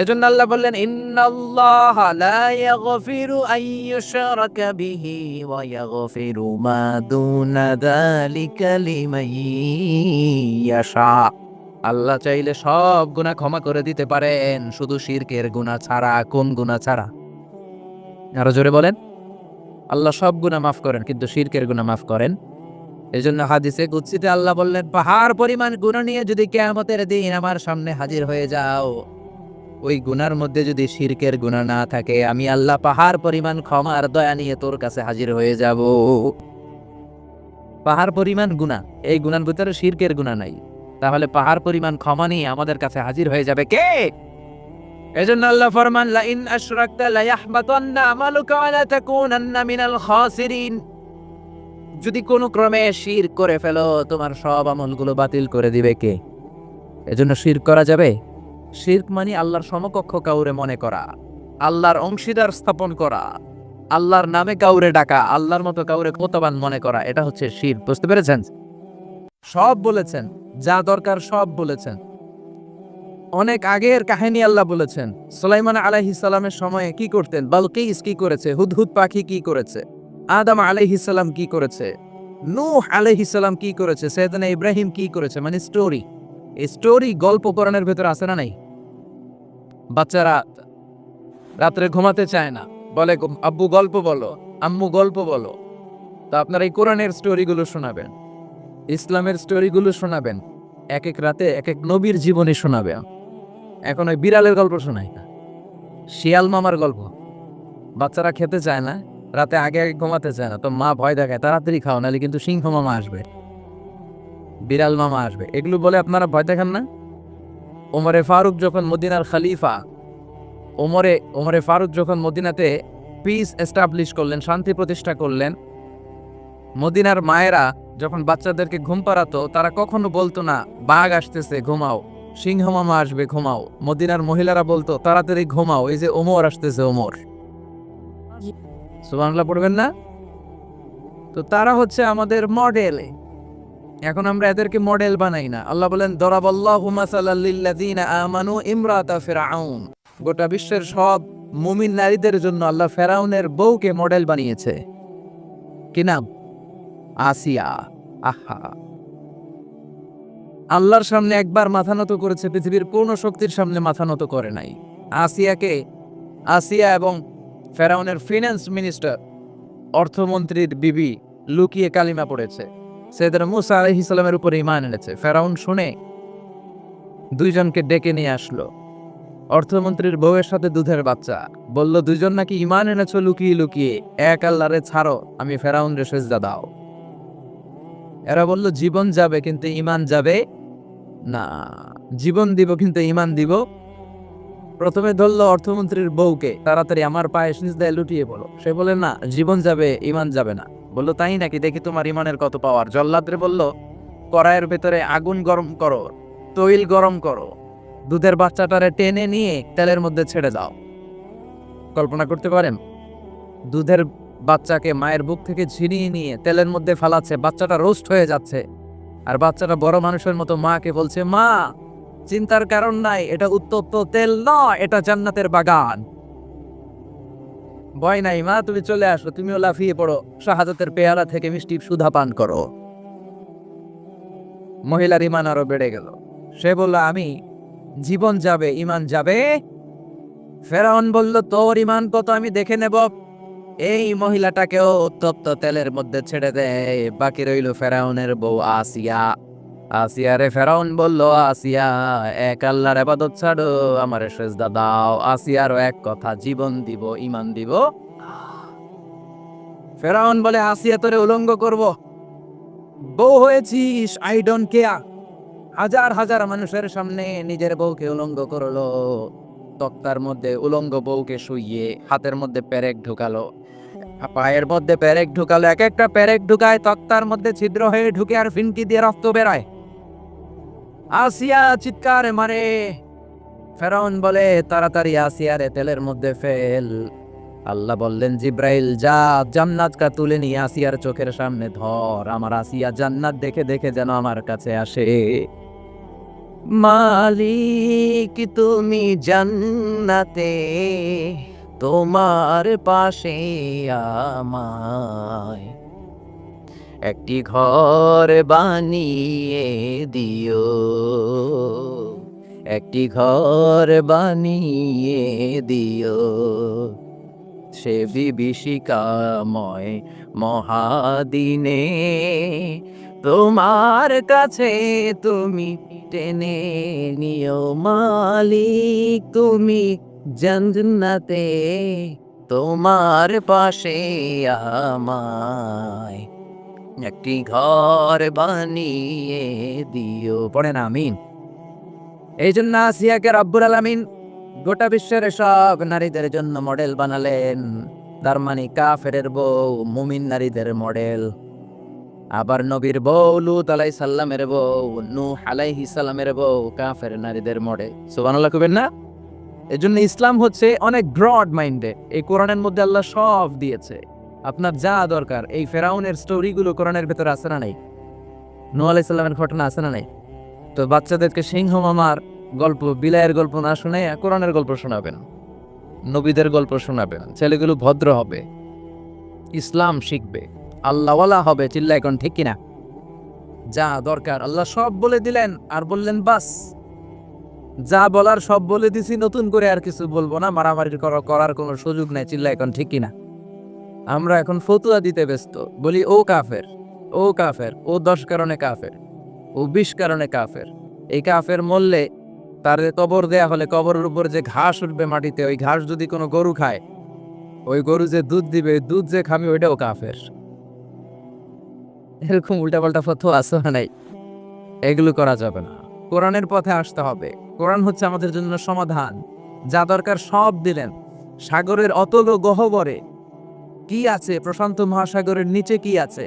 এজন্য আল্লাহ বললেন ইন্নাল্লাহা লা ইয়াগফিরু আন ইউশরাকা বিহি ওয়া ইয়াগফিরু মা দুনা যালিকা লিমান ইয়াশা। আল্লাহ চাইলে সব গুনাহ ক্ষমা করে দিতে পারেন, শুধু শিরকের গুনাহ ছাড়া। কোন গুনাহ ছাড়া? আরো জোরে বলেন। আল্লাহ সব গুনাহ মাফ করেন, কিন্তু শিরকের গুনাহ মাফ করেন। এজন্য হাদিসে কুদসিতে আল্লাহ বললেন, পাহাড় পরিমাণ গুনাহ নিয়ে যদি কিয়ামতের দিন আমার সামনে হাজির হয়ে যাও, ওই গুনার মধ্যে যদি শিরকের গুনাহ না থাকে, আমি আল্লাহ পাহাড় পরিমাণ ক্ষমা আর দয়া নিয়ে তোর কাছে হাজির হয়ে যাব। পাহাড় পরিমাণ গুনাহ, এই গুনার ভিতরে শিরকের গুনাহ নাই, তাহলে পাহাড় পরিমাণ ক্ষমা নিয়ে আমাদের কাছে হাজির হয়ে যাবে কে? এজন্য আল্লাহ ফরমান লা ইন আশরাকতা লা ইয়াহবাতান্না আমালুকা ওয়া লা তাকুনান্না মিনাল খাসিরিন। যদি কোনো ক্রমে শিরক করে ফেলো, তোমার সব আমলগুলো বাতিল করে দিবে কে? এজন্য শিরক করা যাবে? শিরক মানে আল্লাহর সমকক্ষ কাউরে মনে করা, আল্লাহর অংশীদার স্থাপন করা, আল্লাহর নামে কাউরে ডাকা, আল্লাহর মতো কাউরে ক্ষমতাবান মনে করা, এটা হচ্ছে শিরক। বুঝতে পেরেছেন? সব বলেছেন, যা দরকার সব বলেছেন। অনেক আগের কাহিনী আল্লাহ বলেছেন। সুলাইমান আলাইহিস সালামের সময়ে কি করতেন, বালকিস কি করেছে, হুদহুদ পাখি কি করেছে, আদম আলাইহিস সালাম কি করেছে, নূহ আলাইহিস সালাম কি করেছে, সাইয়েদনা ইব্রাহিম কি করেছে, মানে স্টোরি। এই স্টোরি গল্প কোরআনের ভেতরে আছে না নাই? বাচ্চারা রাত্রে ঘুমাতে চায় না, বলে আব্বু গল্প বলো, আম্মু গল্প বলো। তো আপনারা এই কোরআনের স্টোরিগুলো শোনাবেন, ইসলামের স্টোরিগুলো শোনাবেন, এক এক রাতে এক এক নবীর জীবনী শোনাবেন। এখন ওই বিড়ালের গল্প শোনাই না, শিয়াল মামার গল্প। বাচ্চারা খেতে চায় না, রাতে আগে আগে ঘুমাতে চায় না, তো মা ভয় দেখায় তাড়াতাড়ি খাও, নাহলে কিন্তু সিংহ মামা আসবে, বিড়াল মামা আসবে, এগুলো বলে আপনারা ভয় দেখান না। ওমরে ফারুক যখন মদিনার খলিফা, ওমরে ফারুক যখন মদিনাতে পিস এস্টাবলিশ করলেন, শান্তি প্রতিষ্ঠা করলেন, মদিনার মায়েরা যখন বাচ্চাদেরকে ঘুম পাড়াতো, তারা কখনো বলতো না বাঘ আসতেছে ঘুমাও, সিংহ মামা আসবে ঘুমাও। মদিনার মহিলারা বলতো তাড়াতাড়ি ঘুমাও, এই যে ওমর আসতেছে ওমর। সুবহানাল্লাহ পড়বেন না? তো তারা হচ্ছে আমাদের মডেল। এখন আমরা এদেরকে মডেল বানাই না। আল্লাহ বলেন দরাবাল্লাহু মাসালাল লিল্লাযিনা আমানু ইমরাতা ফিরআউন। গোটা বিশ্বের সব মুমিন নারীদের জন্য আল্লাহ ফেরাউনের বউকে মডেল বানিয়েছে। কি নাম? আসিয়া। আহা, আল্লাহর সামনে একবার মাথা নত করেছে, পৃথিবীর কোন শক্তির সামনে মাথা নত করে নাই। আসিয়া এবং ফেরাউনের ফিনান্স মিনিস্টার, অর্থমন্ত্রীর বিবি লুকিয়ে কালিমা পড়েছে, সাইয়েদনা মূসা আলাইহিস সালামের উপরে ঈমান এনেছে। ফেরাউন শুনে দুইজনকে ডেকে নিয়ে আসলো, অর্থমন্ত্রীর বউয়ের সাথে দুধের বাচ্চা। বলল দুইজন নাকি ঈমান এনেছো লুকিয়ে লুকিয়ে, এক আল্লাহরে ছাড়ো, আমি ফেরাউন রে সেজদা দাও। এরা বলল জীবন যাবে কিন্তু ঈমান যাবে না, জীবন দিব কিন্তু ঈমান দিব। প্রথমে ধরলো অর্থমন্ত্রীর বউকে, তাড়াতাড়ি আমার পায়ে সিজদায় লুটিয়ে পড়ো। সে বলে না, জীবন যাবে ঈমান যাবে না। বললো তাই নাকি, দেখি তোমার ঈমানের কত পাওয়ার। জল্লাদরে বলল কড়াইয়ের ভেতরে আগুন গরম করো, তৈল গরম করো, দুধের বাচ্চাটারে টেনে নিয়ে তেলের মধ্যে ছেড়ে দাও। কল্পনা করতে পারেন? দুধের বাচ্চাকে মায়ের বুক থেকে ছিনিয়ে নিয়ে তেলের মধ্যে ফালাচ্ছে, বাচ্চাটা রোস্ট হয়ে যাচ্ছে, আর বাচ্চাটা বড় মানুষের মতো মাকে বলছে মা চিন্তার কারণ নাই, এটা উত্তপ্ত তেল নয়, এটা জান্নাতের বাগান। ভয় নাই মা, তুমি চলে আসো, তুমিও লাফিয়ে পড়ো, শাহাদাতের পেয়ালা থেকে মিষ্টি সুধা পান করো। মহিলার ঈমান আরো বেড়ে গেল। সে বলল আমি জীবন যাবে ঈমান যাবে। ফেরাউন বলল তোর ঈমান কত আমি দেখে নেব। এই মহিলাটাকেও উত্তপ্ত তেলের মধ্যে ছেড়ে দেয়। বাকি রইল ফেরাউনের বউ আসিয়া। আসিয়ারে ফেরাউন বলল আসিয়া এক আল্লাহর ইবাদত ছাড়ো, আমারে সেজদা দাও। আসিয়ারও এক কথা, জীবন দিব ঈমান দিব। ফেরাউন বলে আসিয়া তোরে উলঙ্গ করব, বউ হয়েছিস, আই ডোন্ট কেয়ার। হাজার হাজার মানুষের সামনে নিজের বউকে উলঙ্গ করলো, তক্তার মধ্যে উলঙ্গ বউকে শুইয়ে হাতের মধ্যে পেরেক ঢুকালো, পায়ের মধ্যে পেরেক ঢুকালো, এক একটা পেরেক ঢুকায় তক্তার মধ্যে ছিদ্র হয়ে ঢুকে আর ফিনকি দিয়ে রক্ত বেরায়। আসিয়া চিৎকার মারে। ফেরাউন বলে তাড়াতাড়ি আসিয়ারে তেলের মধ্যে ফেল। আল্লাহ বললেন জিব্রাইল যা জান্নাতটা তুলে নিয়ে আসিয়ার চোখের সামনে ধর, আমার আসিয়া জান্নাত দেখে দেখে যেন আমার কাছে আসে। মালিক তুমি জান্নাতে, তোমার পাশে আমায় একটি ঘর বানিয়ে দিও, একটি ঘর বানিয়ে দিও, সে বিভীষিকাময় মহাদিনে তোমার কাছে তুমি টেনে নিও। মালিক তুমি জান্নাতে, তোমার পাশে আমায় একটি ঘর বানিয়ে দিও। পড়েন আমিন। এই জন্য আসিয়াকে রব্বুল আলামিন গোটা বিশ্বের সব নারীদের জন্য মডেল বানালেন। তার মানে কাফেরের বউ মুমিন নারীদের মডেল, আবার নবীর বউ লূত আলাইহিস সালামের বউ নূহ আলাইহিস সালামের বউ কাফের নারীদের মডেল। সুবহানাল্লাহ কইবেন না? এজন্য ইসলাম হচ্ছে অনেক ব্রড মাইন্ডে। এই কোরআনের মধ্যে আল্লাহ সব দিয়েছে, আপনার যা দরকার। এই ফেরাউনের স্টোরিগুলো কোরআনের ভেতরে আছে না নাই? নূহ আলাইহিস সালামের ঘটনা আছে না নাই? তো বাচ্চাদেরকে সিংহ মামার গল্প, বিলায়ের গল্প না শুনে কোরআনের গল্প শোনাবেন, নবীদের গল্প শোনাবেন। ছেলেগুলো ভদ্র হবে, ইসলাম শিখবে, আল্লাহওয়ালা হবে। চিল্লা এখন ঠিক কিনা? যা দরকার আল্লাহ সব বলে দিলেন, আর বললেন বাস যা বলার সব বলে দিছি, নতুন করে আর কিছু বলবো না, মারামারি করার কোনো সুযোগ নাই। চিল্লা এখন ঠিক কিনা? আমরা এখন ফতুয়া দিতে ব্যস্ত, বলি ও কাফের, ও কাফের, ও 10 কারণে কাফের, ও 20 কারণে কাফের। এই কাফের মরলে তার কবর দেয়া হলে কবরের উপর যে ঘাস উঠবে মাটিতে, ওই ঘাস যদি কোনো গরু খায়, ওই গরু যে দুধ দিবে, দুধ যে খাবে, ওইটাও কাফের। এরকম উল্টাপাল্টা ফতোয়া আছে না নাই? এগুলো করা যাবে না, কোরআনের পথে আসতে হবে। কোরআন হচ্ছে আমাদের জন্য সমাধান। যা দরকার সব দিলেন। সাগরের অতল গহ্বরে কি আছে, প্রশান্ত মহাসাগরের নিচে কি আছে,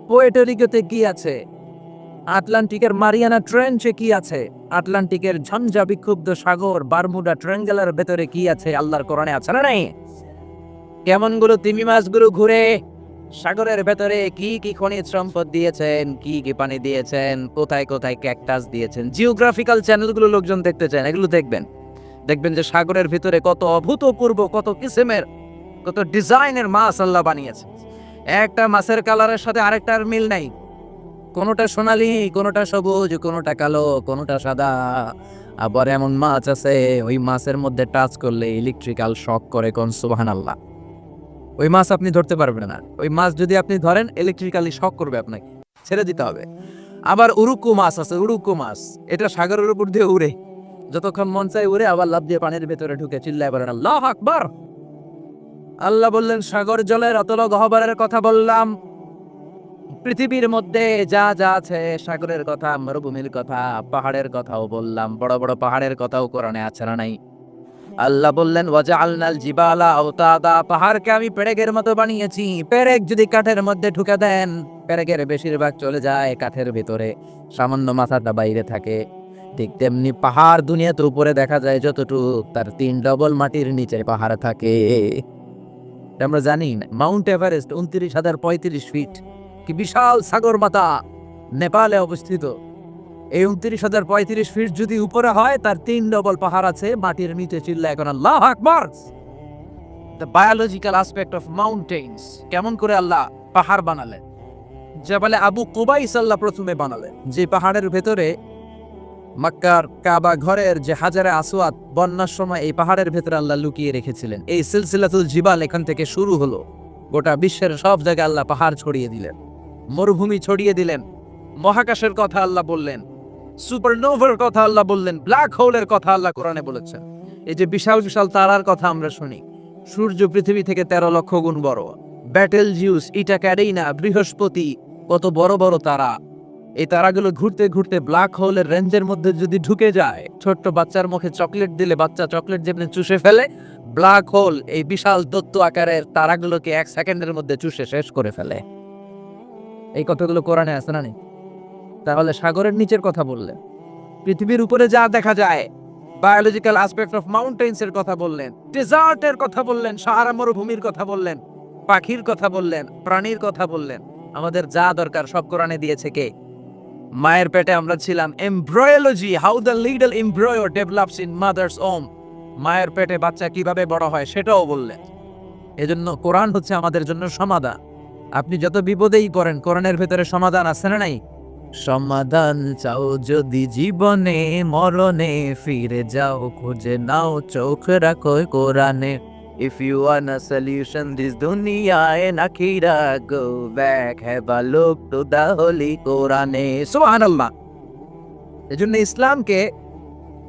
পোয়েটোরিকোতে কি আছে, আটলান্টিকের মারিয়ানা ট্রেঞ্চে কি আছে, আটলান্টিকের ঝঞ্ঝা বিক্ষুব্ধ সাগর বারমুডা ট্রায়াঙ্গেলের ভেতরে কি আছে, আল্লাহর কোরআনে আছে না নাই? কেমনগুলো তিমি মাছগুলো ঘুরে সাগরের ভেতরে কি কি খনিজ সম্পদ দিয়েছেন, কি কি পানি দিয়েছেন, কোথায় কোথায় ক্যাকটাস দিয়েছেন। জিওগ্রাফিক্যাল চ্যানেলগুলো লোকজন দেখতে চান, এগুলো দেখবেন। দেখবেন যে সাগরের ভিতরে কত অভূতপূর্ব, কত কিসিমের, কত ডিজাইনের মাছ আল্লাহ বানিয়েছে। একটা মাছের কালারের সাথে আরেকটার মিল নাই। কোনোটা সোনালী, কোনোটা সবুজ, কোনোটা কালো, কোনোটা সাদা। আবার এমন মাছ আছে ওই মাছের মধ্যে টাচ করলে ইলেকট্রিক্যাল শক করে। কোন সুবহানাল্লাহ। ওই মাছ আপনি ধরতে পারবেন না। ওই মাছ যদি আপনি ধরেন ইলেকট্রিক্যালি শক করবে, আপনাকে ছেড়ে দিতে হবে। আবার উড়ুকু মাছ আছে, উড়ুকু মাছ, এটা সাগরের উপর দিয়ে উড়ে, যতক্ষণ মন চায় উড়ে, আবার লাফ দিয়ে পানির ভেতরে ঢুকে চিল্লায় বলেন আল্লাহু আকবার। আল্লাহ বললেন সাগর জলের অতল গহ্বরের কথা বললাম, পৃথিবীর মধ্যে যা যা আছে, সাগরের কথা, মরুভূমির কথা, পাহাড়ের কথাও বললাম। বড় বড় পাহাড়ের কথাও কোরআনে আছে না নাই? আল্লাহ বললেন ওয়াজআলনাল জিবালা আওতাদা, পাহাড়কে আমি পেরেকের মতো বানিয়েছি। পেরেক যদি কাঠের মধ্যে ঢুকে দেন, পেরেকের বেশিরভাগ চলে যায় কাঠের ভিতরে, সামান্য মাথাটা বাইরে থাকে। ঠিক তেমনি পাহাড় দুনিয়াতে উপরে দেখা যায় যতটুকু, তার 3 ডবল মাটির নিচে পাহাড় থাকে। এটা আমরা জানি না। মাউন্ট এভারেস্ট 29,035 ফিট, কি বিশাল সাগর মাথা, নেপালে অবস্থিত। এই 29,035 ফিট যদি উপরে হয়, তার 3 ডবল পাহাড় আছে মাটির নিচে। চিল্লা এখন আল্লাহু আকবার। The biological aspect of mountains. কেমন করে আল্লাহ পাহাড় বানালেন? জাবালে আবু কুবাইস আল্লাহ প্রথমে বানালেন, যে পাহাড়ের ভেতরে মক্কার কাবা ঘরের যে হাজারে আসওয়াদ, বন্যার সময় এই পাহাড়ের ভেতরে আল্লাহ লুকিয়ে রেখেছিলেন। এই সিলসিলাতুল জিবাল এখান থেকে শুরু হলো। গোটা বিশ্বের সব জায়গায় আল্লাহ পাহাড় ছড়িয়ে দিলেন, মরুভূমি ছড়িয়ে দিলেন। মহাকাশের কথা আল্লাহ বললেন, সুপারনোভার কথা আল্লাহ বললেন, ব্ল্যাক হোলের কথা আল্লাহ কোরআনে বলেছেন। এই যে বিশাল বিশাল তারার কথা আমরা শুনি, সূর্য পৃথিবী থেকে 13 লক্ষ গুণ বড়। ব্যাটেল জিউস, ইটা ক্যারিনা, বৃহস্পতি, কত বড় বড় তারা। এই তারাগুলো ঘুরতে ঘুরতে ব্ল্যাক হোলের রেঞ্জের মধ্যে যদি ঢুকে যায়, ছোট্ট বাচ্চার মুখে চকলেট দিলে বাচ্চা চকলেট যেমনি চুষে ফেলে, ব্ল্যাক হোল এই বিশাল দৈত্য আকারের তারাগুলোকে 1 সেকেন্ডের মধ্যে চুষে শেষ করে ফেলে। এই কথাগুলো কোরআনে আছে না নেই? তাহলে সাগরের নিচের কথা বললেন, পৃথিবীর উপরে যা দেখা যায়, বায়োলজিক্যাল অ্যাসপেক্ট অফ মাউন্টেন্স এর কথা বললেন, ডেজার্টের কথা বললেন, সাহারা মরুভূমির কথা বললেন, পাখির কথা বললেন, প্রাণীর কথা বললেন। আমাদের যা দরকার সব কোরআনে দিয়েছে কে? মায়ের পেটে আমরা ছিলাম। Embryology, how the little embryo develops in mother's womb. মায়ের পেটে বাচ্চা কিভাবে বড় হয় সেটাও বললেন। এজন্য কোরআন হচ্ছে আমাদের জন্য সমাধান। আপনি যত বিপদেই পড়েন, কোরআনের ভেতরে সমাধান আছে না নাই? সমাধান চাও যদি জীবনে, মরণে ফিরে যাও, খুঁজে নাও চোখ রাখো কোরআনে। If you want a solution this dunya and akhirah, go back, have a look to the holy Quran. সুবহানাল্লাহ। এজন্য ইসলামকে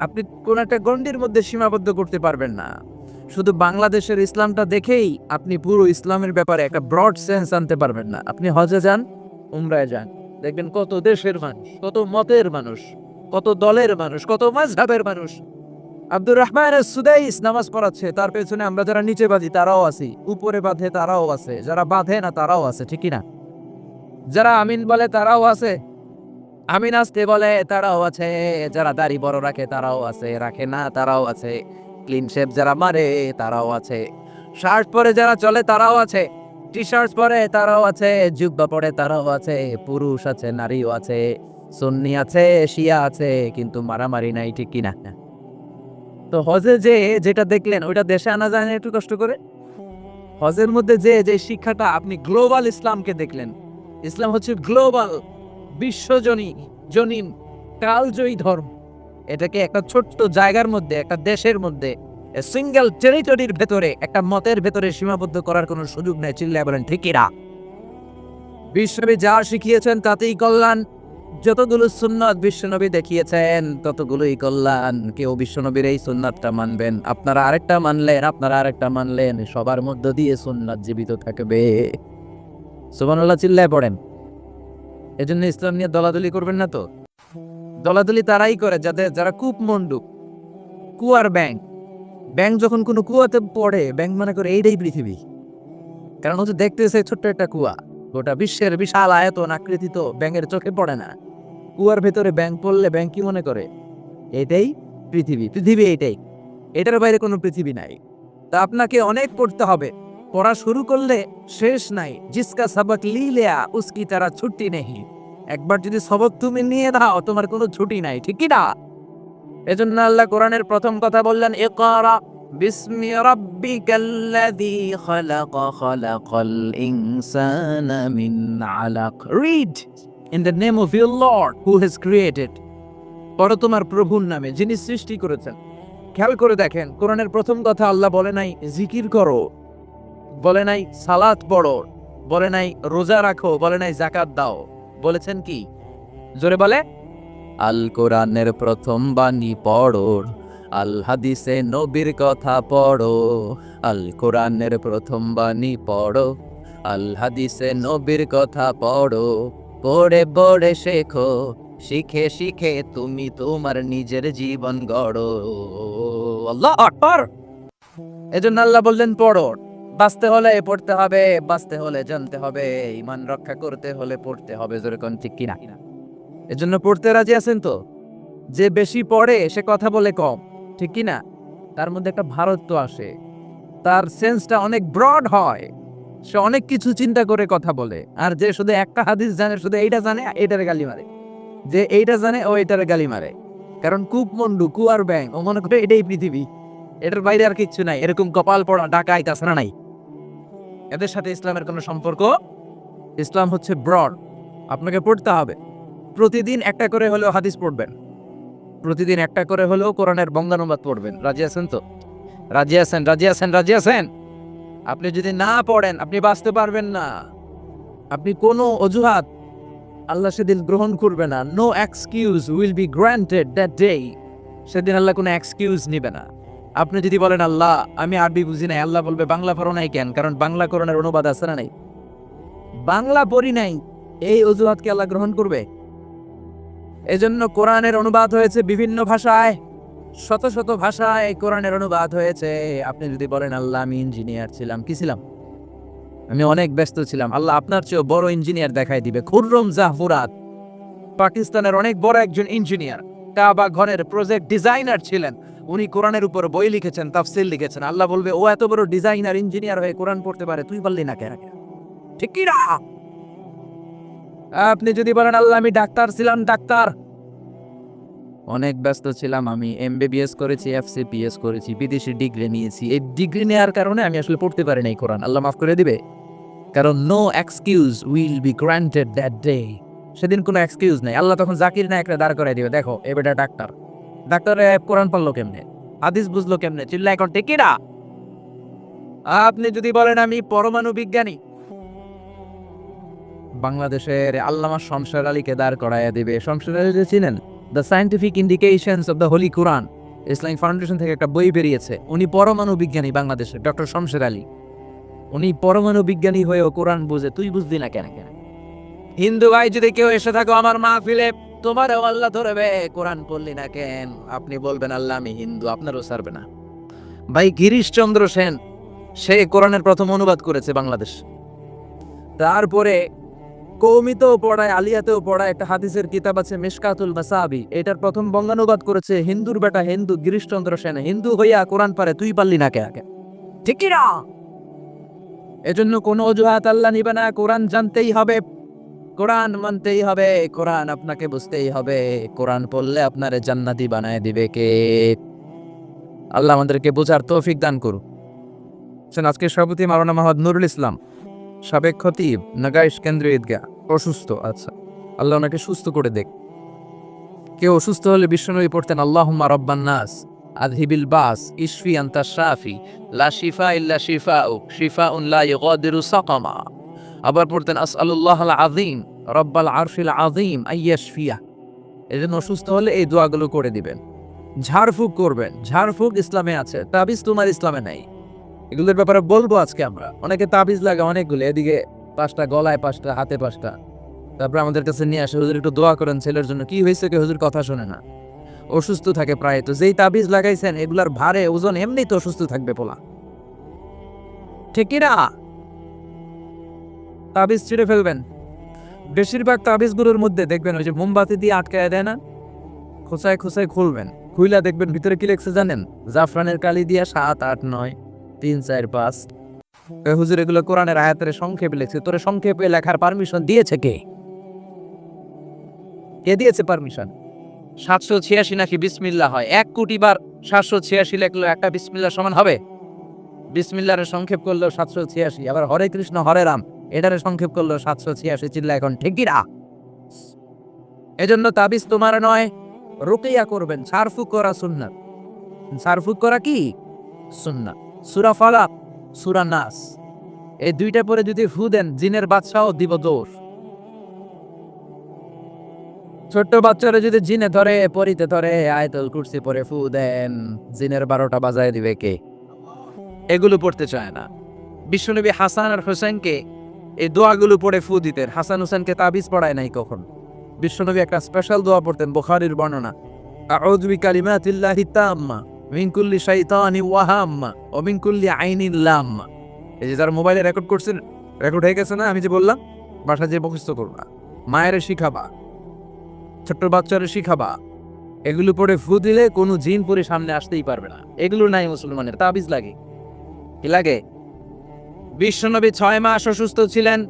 আপনি কোন একটা গণ্ডির মধ্যে সীমাবদ্ধ করতে পারবেন না। শুধু বাংলাদেশের ইসলামটা দেখেই আপনি পুরো ইসলামের ব্যাপারে একটা ব্রড সেন্স আনতে পারবেন না। আপনি হজে যান, উমরায় যান, দেখবেন কত দেশের মানুষ, কত মতের মানুষ, কত দলের মানুষ, কত মাযহাবের মানুষ। আব্দুর রহমান সুদাইস নামাজ পড়াচ্ছে, তার পেছনে আমরা যারা নিচে বাঁধি তারাও আছি, উপরে বাঁধে তারাও আছে, যারা বাঁধে না তারাও আছে, ঠিক কি না? যারা আমিন বলে তারাও আছে, আমিন আসতে বলে তারাও আছে, যারা দাড়ি বড় রাখে তারাও আছে, রাখে না তারাও আছে, ক্লিন শেপ যারা মারে তারাও আছে, শার্ট পরে যারা চলে তারাও আছে, টি শার্ট পরে তারাও আছে, জুব্বা পরে তারাও আছে, পুরুষ আছে, নারীও আছে, সুন্নি আছে, শিয়া আছে, কিন্তু মারামারি নাই, ঠিক কিনা? তো হজে যে যেটা দেখলেন ওইটা দেশে আনা যায় না একটু কষ্ট করে? হজের মধ্যে যে শিক্ষাটা আপনি গ্লোবাল ইসলামকে দেখলেন। ইসলাম হচ্ছে গ্লোবাল, বিশ্বজনীন, কালজয়ী ধর্ম। এটাকে একটা ছোট্ট জায়গার মধ্যে, একটা দেশের মধ্যে, সিঙ্গেল টেরিটরির ভেতরে, একটা মতের ভেতরে সীমাবদ্ধ করার কোনো সুযোগ নেই। চিল্লায় বলেন ঠিক কিনা? বিশ্বনবী যা শিখিয়েছেন তাতেই কল্যাণ। যতগুলো সুন্নাত বিশ্বনবী দেখিয়েছেন ততগুলোই কল্যাণ। কেউ বিশ্বনবীর এই সুন্নাতটা মানবেন, আপনারা আরেকটা মানলেন, সবার মধ্য দিয়ে সুন্নাত জীবিত থাকবে। সুবহানাল্লাহ চিল্লায় পড়েন। এজন্য ইসলাম নিয়ে দলাদলি করবেন না তো। দলাদলি তারাই করে যারা কূপ মন্ডুক, কুয়ার ব্যাং যখন কোনো কুয়াতে পড়ে, ব্যাং মনে করে এইটাই পৃথিবী। কারণ হচ্ছে দেখতেছে ছোট্ট একটা কুয়া, গোটা বিশ্বের বিশাল আয়তন আকৃতি তো ব্যাঙের চোখে পড়ে না। কুয়ার ভেতরে ব্যাং পড়লে ব্যাং কি মনে করে? এটাই পৃথিবী, এইটাই, এটার বাইরে কোনো পৃথিবী নাই। তা আপনাকে অনেক পড়তে হবে, পড়া শুরু করলে শেষ নাই। জিসকা সবক লি লিয়া উসকি তারা ছুটি নেই। একবার যদি সবক তুমি নিয়ে দাও তোমার কোনো ছুটি নাই, ঠিক কি না? এজন্য আল্লাহ কোরআনের প্রথম কথা বললেন ইকরা বিসমি রাব্বিকাল্লাযী খালাক, খালাকাল ইনসানা মিন আলাক। Read in the name of your lord who has created. পড়ো তোমার প্রভুর নামে যিনি সৃষ্টি করেছেন। খেয়াল করে দেখেন, কোরআনের প্রথম কথা আল্লাহ বলে নাই জিকির করো, বলে নাই সালাত পড়ো, বলে নাই রোজা রাখো, বলে নাই যাকাত দাও। বলেছেন কি? জোরে বলে, আল কোরআনের প্রথম বাণী পড়ো, আল হাদিসে নবীর কথা পড়ো। আল কোরআনের প্রথম বাণী পড়ো, আল হাদিসে নবীর কথা পড়ো। পড়ে পড়ে শেখো, শিখে শিখে তুমি তোমার নিজের জীবন গড়ো। আল্লাহু আকবার। এজন্য আল্লাহ বললেন পড়ো। বাঁচতে হলে পড়তে হবে, বাঁচতে হলে জানতে হবে, ঈমান রক্ষা করতে হলে পড়তে হবে। জোরে কোন ঠিক কিনা? এজন্য পড়তে রাজি আছেন তো? যে বেশি পড়ে সে কথা বলে কম, ঠিক কি না? তার মধ্যে একটা ভারত্ব আসে, তার সেন্সটা অনেক ব্রড হয়, সে অনেক কিছু চিন্তা করে কথা বলে। আর যে শুধু একটা হাদিস জানে, শুধু এইটা জানে, এইটারে গালি মারে, যে এইটা জানে ও এইটারে গালি মারে। কারণ কূপ মন্ডু, কুয়ার ব্যাং, ও মনে করে এটাই পৃথিবী, এটার বাইরে আর কিচ্ছু নাই। এরকম কপাল পড়া ডাকাইত আছে না নাই? এদের সাথে ইসলামের কোনো সম্পর্ক? ইসলাম হচ্ছে ব্রড, আপনাকে পড়তে হবে। প্রতিদিন একটা করে হলেও হাদিস পড়বেন, প্রতিদিন একটা করে হলেও কোরআনের বঙ্গানুবাদ পড়বেন। রাজি আছেন তো? রাজি আছেন? আপনি যদি না পড়েন আপনি বাঁচতে পারবেন না। আপনি কোনো অজুহাত আল্লাহ সেদিন গ্রহণ করবে না। No excuse will be granted that day. সেদিন আল্লাহ কোনো এক্সকিউজ নিবে না। আপনি যদি বলেন আল্লাহ আমি আরবি বুঝি নাই, আল্লাহ বলবে বাংলা পড়ো নাই কেন? কারণ বাংলা কোরআনের অনুবাদ আছে না নাই? বাংলা পড়ি নাই, এই অজুহাতকে আল্লাহ গ্রহণ করবে? এজন্য কোরআনের অনুবাদ হয়েছে বিভিন্ন ভাষায়, শত শত ভাষায় কোরআনের অনুবাদ হয়েছে। আপনি যদি বলেন আল্লাহ আমি ইঞ্জিনিয়ার ছিলাম, কি ছিলাম? আমি অনেক ব্যস্ত ছিলাম। আল্লাহ আপনার চেয়েও বড় ইঞ্জিনিয়ার দেখাই দিবে। খুররম জাহফুরাত পাকিস্তানের অনেক বড় একজন ইঞ্জিনিয়ার, কাবা ঘরের প্রজেক্ট ডিজাইনার ছিলেন। উনি কোরআনের উপর বই লিখেছেন, তাফসীর লিখেছেন। আল্লাহ বলবে ও এত বড় ডিজাইনার ইঞ্জিনিয়ার হয়ে কোরআন পড়তে পারে, তুই পারলি না কেন? ঠিক কি না? আপনি যদি বলেন আল্লাহ আমি ডাক্তার ছিলাম, ডাক্তার অনেক ব্যস্ত ছিলাম, আমি এমবিবিএস করেছি, এফসিপিএস করেছি, বিদেশি ডিগ্রি নিয়েছি, এই ডিগ্রি নেওয়ার কারণে আমি আসলে পড়তে পারি নাই কোরআন, আল্লাহ মাফ করে দিবে। কারণ no excuse will be granted that day, সেদিন কোনো এক্সকিউজ নাই। আল্লাহ তখন জাকির নায়করা দাঁড় করাই দিবে, দেখো এ বেটা ডাক্তার, ডাক্তার কোরআন পড়লো কেমনে, হাদিস বুঝলো কেমনে, চিল্লা এখন টেকিরা। আপনি যদি বলেন আমি পরমাণু বিজ্ঞানী, বাংলাদেশের আল্লামা শমশের আলীকে দাঁড় করাইয়া দিবে। শমশের আলী যে চিনেন, the scientific indications of the Holi Quran, Islamic foundation থেকে একটা বই বেরিয়েছে, উনি পরমাণু বিজ্ঞানী বাংলাদেশের, ডক্টর শমশের আলী। উনি পরমাণু বিজ্ঞানী হয়েও কোরআন বুঝে, তুই বুঝলি না কেন? কেন হিন্দু ভাই যদি কেউ এসে থাকো আমার মাহফিলে, তোমারও আল্লাহ ধরবে, কোরআন পড়লি না কেন? আপনি বলবেন আল্লাহ আমি হিন্দু, আপনারও ছাড়বে না। ভাই গিরিশচন্দ্র সেন, সে কোরআনের প্রথম অনুবাদ করেছে বাংলাদেশ। তারপরে কৌমিতেও পড়ায়, আলিয়াতেও পড়ায়, একটা হাদিসের কিতাব আছে মিশকাতুল মাসাবি, এটার প্রথম বঙ্গানুবাদ করেছে হিন্দুর বেটা হিন্দু গিরিশচন্দ্র সেন। হিন্দু হইয়া কোরআন পারে, তুই পারলি না কে? ঠিক কি না? এজন্য কোনো অজুহাত আল্লাহ নিবে না, কোরআন জানতেই হবে, কোরআন মানতেই হবে, কোরআন আপনাকে বুঝতেই হবে। কোরআন পড়লে আপনারে জান্নাতি বানায় দিবে কে? আল্লাহ আমাদেরকে বোঝার তৌফিক দান করুন। আজকে সভাপতি মাওলানা মোহাম্মদ নুরুল ইসলাম, সাবেক খতিব, নাগাইশ কেন্দ্রীয় ঈদগাহ, অসুস্থ। আচ্ছা, আল্লাহ ওনাকে সুস্থ করে দেখ। কেউ অসুস্থ হলে বিশ্বনবী পড়তেন আল্লাহুম্মা রব্বান নাস আযহিবিল বাস ইশফি আনতা শাফি লা শিফা ইল্লা শিফাউক শিফাউন লা ইগাদিরু সাকামা। আবার পড়তেন আসআলুল্লাহাল আযীম রব্বাল আরশিল আযীম আইয়াশফিয়া। এজন্য অসুস্থ হলে এই দোয়াগুলো করে দিবেন। ঝাড়ফুঁক করবেন, ঝাড়ফুঁক ইসলামে আছে, তাবিজ তোমার ইসলামে নাই। এগুলোর ব্যাপারে বলবো আজকে আমরা। অনেকে তাবিজ লাগে অনেকগুলো, এদিকে 5টা, গলায় 5টা, হাতে 5টা, তারপর আমাদের কাছে নিয়ে আসে, হুজুর একটু দোয়া করেন ছেলের জন্য। কি হয়েছে? কি হুজুর কথা শোনে না, অসুস্থ থাকে প্রায়। তো যেই তাবিজ লাগাইছেন এগুলার ভারে ওজন এমনি তো অসুস্থ থাকবে পোলা, ঠিক কিনা? তাবিজ ছিঁড়ে ফেলবেন। বেশিরভাগ তাবিজগুলোর মধ্যে দেখবেন ওই যে মোমবাতি দিয়ে আটকায় দেয় না, খোঁচায় খোঁচায় খুলবেন, খুইলা দেখবেন ভিতরে কি লেখছে জানেন? জাফরানের কালি দিয়া 7, 8, 9, 3, 4, 5। হুজুর এগুলো কোরআনের আয়াতের সংক্ষেপে লেখছে। তোরে সংক্ষেপে লেখার পারমিশন দিয়েছে কে? কে দিয়েছে পারমিশন? 786 নাকি বিসমিল্লাহ হয়, 1 কোটি বার 786 লেখলো, একটা বিসমিল্লাহ সমান হবে? বিসমিল্লাহর সংক্ষেপ করলো 786, আবার হরে কৃষ্ণ হরে রাম এটারে সংক্ষেপ করলো 786। চিল্লা এখন ঠিক কি না? এজন্য তাবিজ তোমার নয়, রুকিয়া করবেন। ঝাড়ফুঁক করা সুন্নাত। ঝাড়ফুঁক করা কি সুন্নাত? সূরা ফালাক, সূরা নাস, এই দুইটা পরে যদি ফু দেন জিনের বাদশাহ দিব দোষ। ছোট্ট বাচ্চারা যদি জিনে ধরে, পরিতে ধরে, আয়াতুল কুরসি পরে ফু দেন, জিনের 12টা বাজায় দিবে কে? এগুলো পড়তে চায় না। বিশ্বনবী হাসান আর হোসেনকে এই দোয়াগুলো পড়ে ফু দিতেন। হাসান হোসেনকে তাবিজ পড়ায় নাই কখন। বিশ্বনবী একটা স্পেশাল দোয়া পড়তেন, বুখারীর বর্ণনা, আউযু বিকালিমাতিল্লাহি তাম্মা মিন কুল্লি শাইতানিন ওয়া হাম্মা ওয়া মিন কুল্লি আইনিন লাম্মা। এই যে যারা মোবাইলে রেকর্ড করছেন, রেকর্ড হয়ে গেছে না? আমি যে বললাম বাসা যে মুখস্থ করবা, মায়ের শিখাবা, ছোট্ট বাচ্চারা শিখাবা। এগুলো পড়ে ফু দিলে কোনো জিন পরে সামনে আসতেই পারবে না। এগুলো নাই মুসলমানের, তাবিজ লাগে। কি লাগে? বিশ্বনবী 6 মাস অসুস্থ ছিলেন।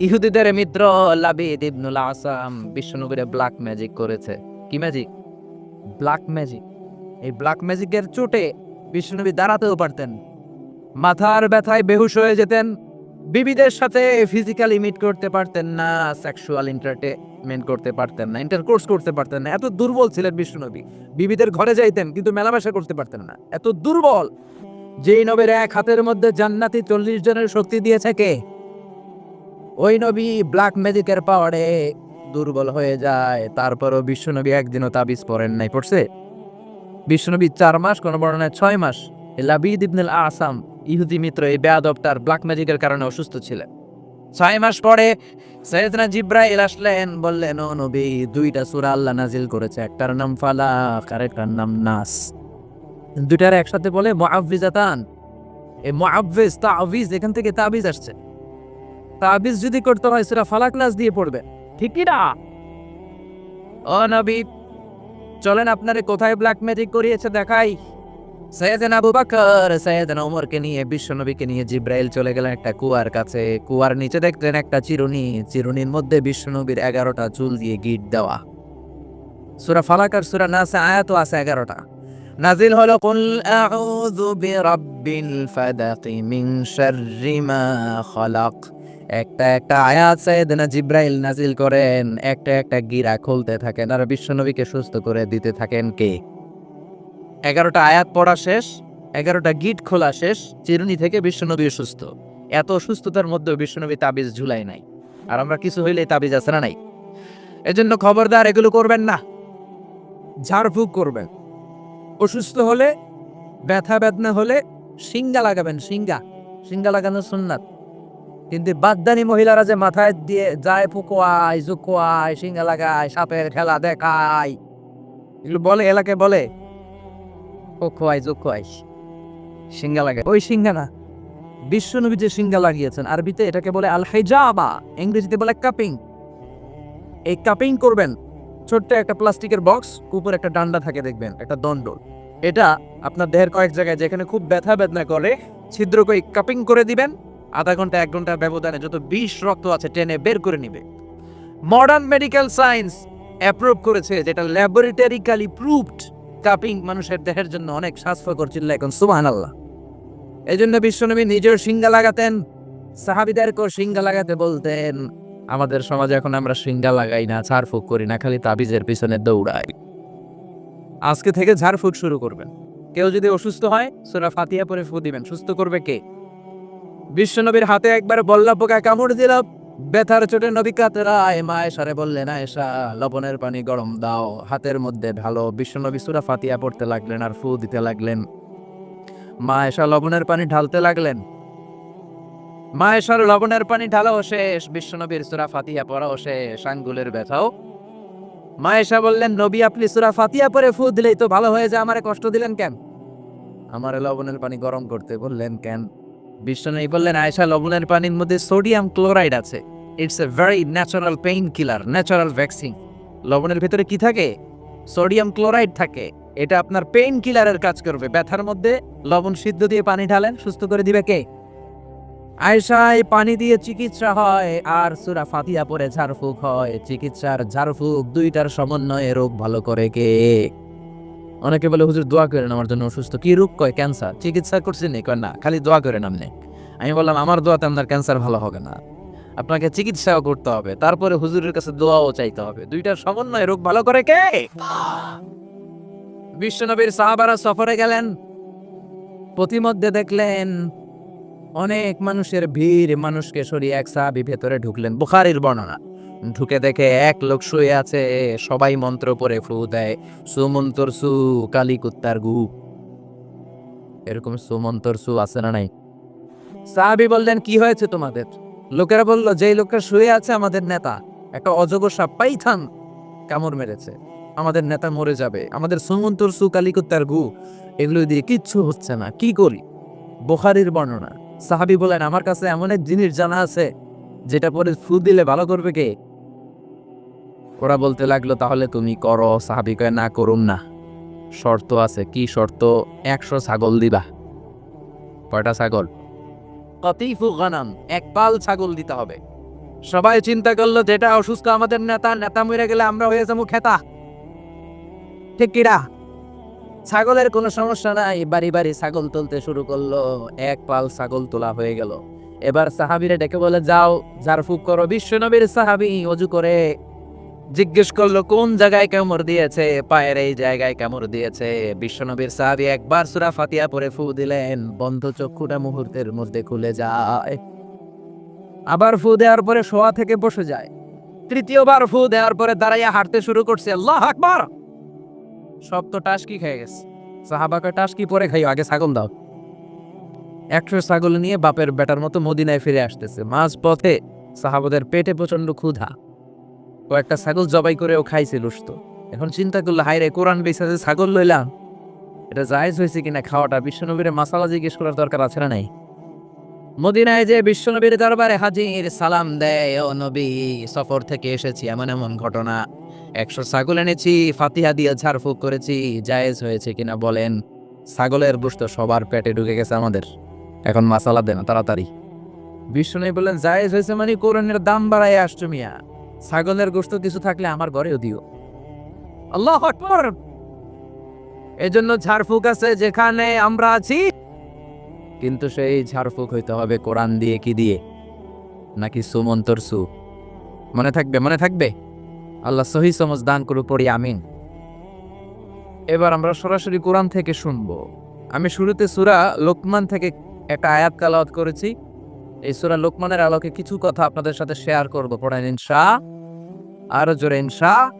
ইহুদিদের মিত্র লাবিদ ইবনুল আসাম বিশ্বনবীরে ব্ল্যাক ম্যাজিক করেছে। কি ম্যাজিক? Black magic. এই ব্ল্যাক ম্যাজিকের চোটে বিশ্বনবী দাঁড়াতেও পারতেন, মাথার ব্যথায় বেহুশ হয়ে যেতেন, বিবিদের সাথে ফিজিক্যালি মিট করতে পারতেন না, সেক্সুয়াল এন্টারটেইনমেন্ট করতে পারতেন না, ইন্টারকোর্স করতে পারতেন না। এত দুর্বল ছিলেন বিশ্বনবী। বিবিদের ঘরে যাইতেন কিন্তু মেলামেশা করতে পারতেন না, এত দুর্বল। যেই নবীর এক হাতের মধ্যে জান্নাতি 40 জনের শক্তি দিয়েছে কে? ওই নবী ব্ল্যাক ম্যাজিকের পাওয়ারে দুর্বল হয়ে যায়। তারপরও বিশ্বনবী একদিনও তাবিজ পড়েন নাই। পড়ছে? বিশ্বনবী 4 মাস, কোন বর্ণনায় 6 মাস। লাবিদ ইবনুল আসাম ইহুদি মিত্র এই বেয়াদবটার ব্ল্যাক ম্যাজিকের কারণে অসুস্থ ছিলেন। 6 মাস পরে সাইয়েদনা জিব্রাইল আসলেন, বললেন ও নবী 2টা সূরা আল্লাহ নাজিল করেছে, একটার নাম ফালাক আর একটার নাম নাস। দুইটার একসাথে বলে মুআউযিজাতান। এই মুআউযিজ তাবিজ, এখান থেকে তাবিজ আসছে। তাবিজ যদি করতে হয় সূরা ফালাক নাস দিয়ে পড়বে, ঠিক কি না? ও নবী চলেন আপনারে কোথায় ব্ল্যাক ম্যাজিক করিয়েছে দেখাই। সাইয়েদনা আবু বকর সাইয়েদনা ওমরকে নিয়ে বিশ্বনবীকে নিয়ে জিব্রাইল চলে গেলেন একটা কুয়ার কাছে। কুয়ার নিচে দেখলেন একটা চিরুনি, চিরুনির মধ্যে বিশ্বনবীর 11টা চুল দিয়ে গিট দেওয়া। সূরা ফালাক আর সূরা নাস আয়াতও আছে 11টা। নাজিল হলো কুল আউযু বিরাব্বিল ফালাক মিন শাররি মা খালাক। একটা একটা আয়াত সাইয়েদনা জিব্রাইল নাজিল করেন, একটা একটা গিরা খুলতে থাকেন আর বিশ্বনবীকে সুস্থ করে দিতে থাকেন কে? 11টা আয়াত পড়া শেষ, 11টা গিট খোলা শেষ, চিরুনি থেকে বিশ্বনবী সুস্থ। এত সুস্থতার মধ্যেও বিশ্বনবী তাবিজ ঝুলাই নাই। আর আমরা কিছু হইলে তাবিজ আছে না নাই? এজন্য খবরদার এগুলো করবেন না। ঝাড়ফুঁক করবেন। অসুস্থ হলে, ব্যথা বেদনা হলে সিঙ্গা লাগাবেন। সিঙ্গা লাগানো সুন্নাত। কিন্তু বাদদানি মহিলারা যে মাথায় দিয়ে যায় ফুকোয়ায় জুকোয়ায় সিঙ্গা লাগায় সাপের খেলা দেখায়, এগুলো বলে এলাকায় বলে ফুকোয়ায় জুকোয়ায় সিঙ্গা লাগায়। ওই সিঙ্গা না, বিশ্বনবী যে সিঙ্গা লাগিয়েছেন আরবিতে এটাকে বলে আল হিজাবা, ইংরেজিতে বলে কাপিং। এই কাপিং করবেন। ছোট্ট একটা প্লাস্টিকের বক্স, উপর একটা ডান্ডা থাকে দেখবেন, একটা দণ্ড। এটা আপনার দেহের কয়েক জায়গায় যেখানে খুব ব্যথা বেদনা করে ছিদ্র করে কাপিং করে দিবেন। আধা ঘন্টা 1 ঘন্টার ব্যবধানে যত বিষ রক্ত আছে টেনে বের করে নিবে। মডার্ন মেডিকেল সায়েন্স অ্যাপ্রুভ করেছে, যেটা ল্যাবরেটরিক্যালি প্রুভড, কাপিং মানুষের দেহের জন্য অনেক স্বাস্থ্যকর। চিল্লা এখন সুবহানাল্লাহ। এই জন্য বিশ্বনবী নিজের সিঙ্গা লাগাতেন, সাহাবীদেরকেও সিঙ্গা লাগাতে বলতেন। আমাদের সমাজে এখন আমরা সিঙ্গা লাগাই না, ঝাড়ফুঁক করি না, খালি তাবিজের পিছনে দৌড়াই। আজকে থেকে ঝাড়ফুঁক শুরু করবেন। কেউ যদি অসুস্থ হয় সূরা ফাতিহা পড়ে ফু দিবেন। সুস্থ করবে কে? বিশ্বনবীর হাতে একবার বল্লা পোকা কামড় দিল, ব্যথার চোটে নবী কাতরায়। মা আয়েশারে বললেন, আয়েশা লবণের পানি গরম দাও, হাতের মধ্যে ঢালো। বিশ্বনবী সূরা ফাতিহা পড়তে লাগলেন আর ফু দিতে লাগলেন। মা আয়েশা লবণের পানি ঢালতে লাগলেন। মা আয়েশার লবণের পানি ঢালাও শেষ, বিশ্বনবীর সূরা ফাতিহা পড়াও শেষ, আঙ্গুলের ব্যথাও। মা আয়েশা বললেন, নবী আপনি সূরা ফাতিহা পড়ে ফু দিলেই তো ভালো হয়ে যায়, আমারে কষ্ট দিলেন কেন? আমারে লবণের পানি গরম করতে বললেন কেন? বিশ্বনবী বললেন, আয়েশা লবণের পানির মধ্যে সোডিয়াম ক্লোরাইড আছে। It's a very natural pain killer, natural vaccine. লবণের ভিতরে কি থাকে? সোডিয়াম ক্লোরাইড থাকে। এটা আপনার পেইন কিলারের কাজ করবে। ব্যথার মধ্যে লবণ সিদ্ধ দিয়ে পানি ঢালেন, সুস্থ করে দিবে কে? আয়েশা, এই পানি দিয়ে চিকিৎসা হয় আর সূরা ফাতিহা পড়ে ঝাড়ফুঁক হয়। চিকিৎসার ঝাড়ফুঁক দুইটার সমন্বয়ে রোগ ভালো করে কে? অনেকে বলে, হুজুর দোয়া করেন আমার জন্য অসুস্থ। কি রোগ? কয় ক্যান্সার। চিকিৎসা করছেন নি? কয় না, খালি দোয়া করেন আপনি। আমি বললাম, আমার দোয়াতে আপনার ক্যান্সার ভালো হবে না, আপনাকে চিকিৎসাও করতে হবে, তারপরে হুজুরের কাছে দোয়াও চাইতে হবে। দুইটার সমন্বয়ে রোগ ভালো করে কে? বিশ্বনবীর সাহাবারা সফরে গেলেন, পথিমধ্যে দেখলেন অনেক মানুষের ভিড়। মানুষকে সরিয়ে এক সাহাবী ভেতরে ঢুকলেন। বুখারীর বর্ণনা। ঢুকে দেখে এক লোক শুয়ে আছে, সবাই মন্ত্র পড়ে ফু দেয়। সুমন্তর সু কালী কুত্তার গু। এরকম সুমন্তর সু আছে না নাই? সাহাবী বললেন, কি হয়েছে তোমাদের? লোকেরা বলল, যেই লোকটা শুয়ে আছে আমাদের নেতা, একটা অজগর সাপ পাইথান কামড় মেরেছে, আমাদের নেতা মরে যাবে। আমাদের সুমন্তর সু কালী কুত্তার গু, এগুলো দিয়ে কিচ্ছু হচ্ছে না, কি করি? বুখারীর বর্ণনা। সাহাবী বলেন, আমার কাছে এমন এক জিনিস জানা আছে যেটা পরে ফু দিলে ভালো করবে কে? ওরা বলতে লাগলো, তাহলে তুমি করো। সাহাবী কয়, না করুম না, শর্ত আছে। কি শর্ত? 100 ছাগল দিবা। কয়টা ছাগল? কতিফু গানাম, এক পাল ছাগল দিতে হবে। সবাই চিন্তা করলো, যেটা অসুস্থ আমাদের নেতা, নেতা মরে গেলে আমরা হয়ে যাবো খেতা। ঠিক কিরা? ছাগলের কোনো সমস্যা নাই, বাড়ি বাড়ি ছাগল তুলতে শুরু করলো। এক পাল ছাগল তোলা হয়ে গেল। এবার সাহাবীরা ডেকে বলে, যাও ঝাড়ফুঁক করো। বিশ্বনবীর সাহাবী ওযু করে জিজ্ঞেস করলো, কোন জায়গায় কামড় দিয়েছে? পায়ের এই জায়গায় কামড় দিয়েছে। বিশ্বনবীর সাহাবী একবার সূরা ফাতিহা পড়ে ফু দিলেন, বন্ধ চক্ষুটা মুহূর্তের মধ্যে খুলে যায়। আবার ফু দেওয়ার পরে শোয়া থেকে বসে যায়। তৃতীয়বার ফু দেওয়ার পরে দাঁড়াইয়া হাঁটতে শুরু করছে। আল্লাহু আকবার! সব তো টাসকি খেয়ে গেছে। সাহাবাকে টাসকি পরে খাইও, আগে ছাগল দাও। 100 ছাগল নিয়ে বাপের বেটার মতো মদিনায় ফিরে আসতেছে। মাঝ পথে সাহাবাদের পেটে প্রচন্ড ক্ষুধা, কয়েকটা ছাগল জবাই করেও খাইছে লুস্ত। এখন চিন্তা করলো, হায় রে, কোরআন বেসাতে ছাগল লইলাম, এটা জায়েজ হয়েছে কিনা খাওয়াটা? বিশ্বনবীর মাসালা জিজ্ঞেস করার দরকার আছে না নাই? মদিনায় যে বিশ্বনবীর দরবারে হাজির, সালাম দেয়, ও নবী, সফর থেকে এসেছি, এমন এমন ঘটনা, 100 ছাগল এনেছি, ফাতিহা দিয়ে ঝাড়ফুঁক করেছি, জায়েজ হয়েছে কিনা বলেন। ছাগলের গোশত সবার পেটে ঢুকে গেছে আমাদের, এখন মাসালা দেন তাড়াতাড়ি। বিষ্ণু বললেন জায়েজ হয়েছে মানে কোরআনের দাম বাড়ায় আসছো মিয়া, ছাগলের গোশত কিছু থাকলে আমার ঘরেও দিও। আল্লাহু আকবার। এজন্য ঝাড়ফুঁক আছে যেখানে আমরা আছি, কিন্তু সেই ঝাড়ফুঁক হইতে হবে কোরআন দিয়ে, কি দিয়ে? নাকি সুমন্তর সু? মনে থাকবে, মনে থাকবে। আল্লাহ সহি সমজ দান করু, পড়ি আমিন। এবার আমরা সরাসরি কোরআন থেকে শুনবো। আমি শুরুতে সূরা লোকমান থেকে একটা আয়াত তেলাওয়াত করেছি। এই সূরা লোকমানের আলোকে কিছু কথা আপনাদের সাথে শেয়ার করব। পড়েন ইনশাআল্লাহ, আরো জোরে ইনশাআল্লাহ।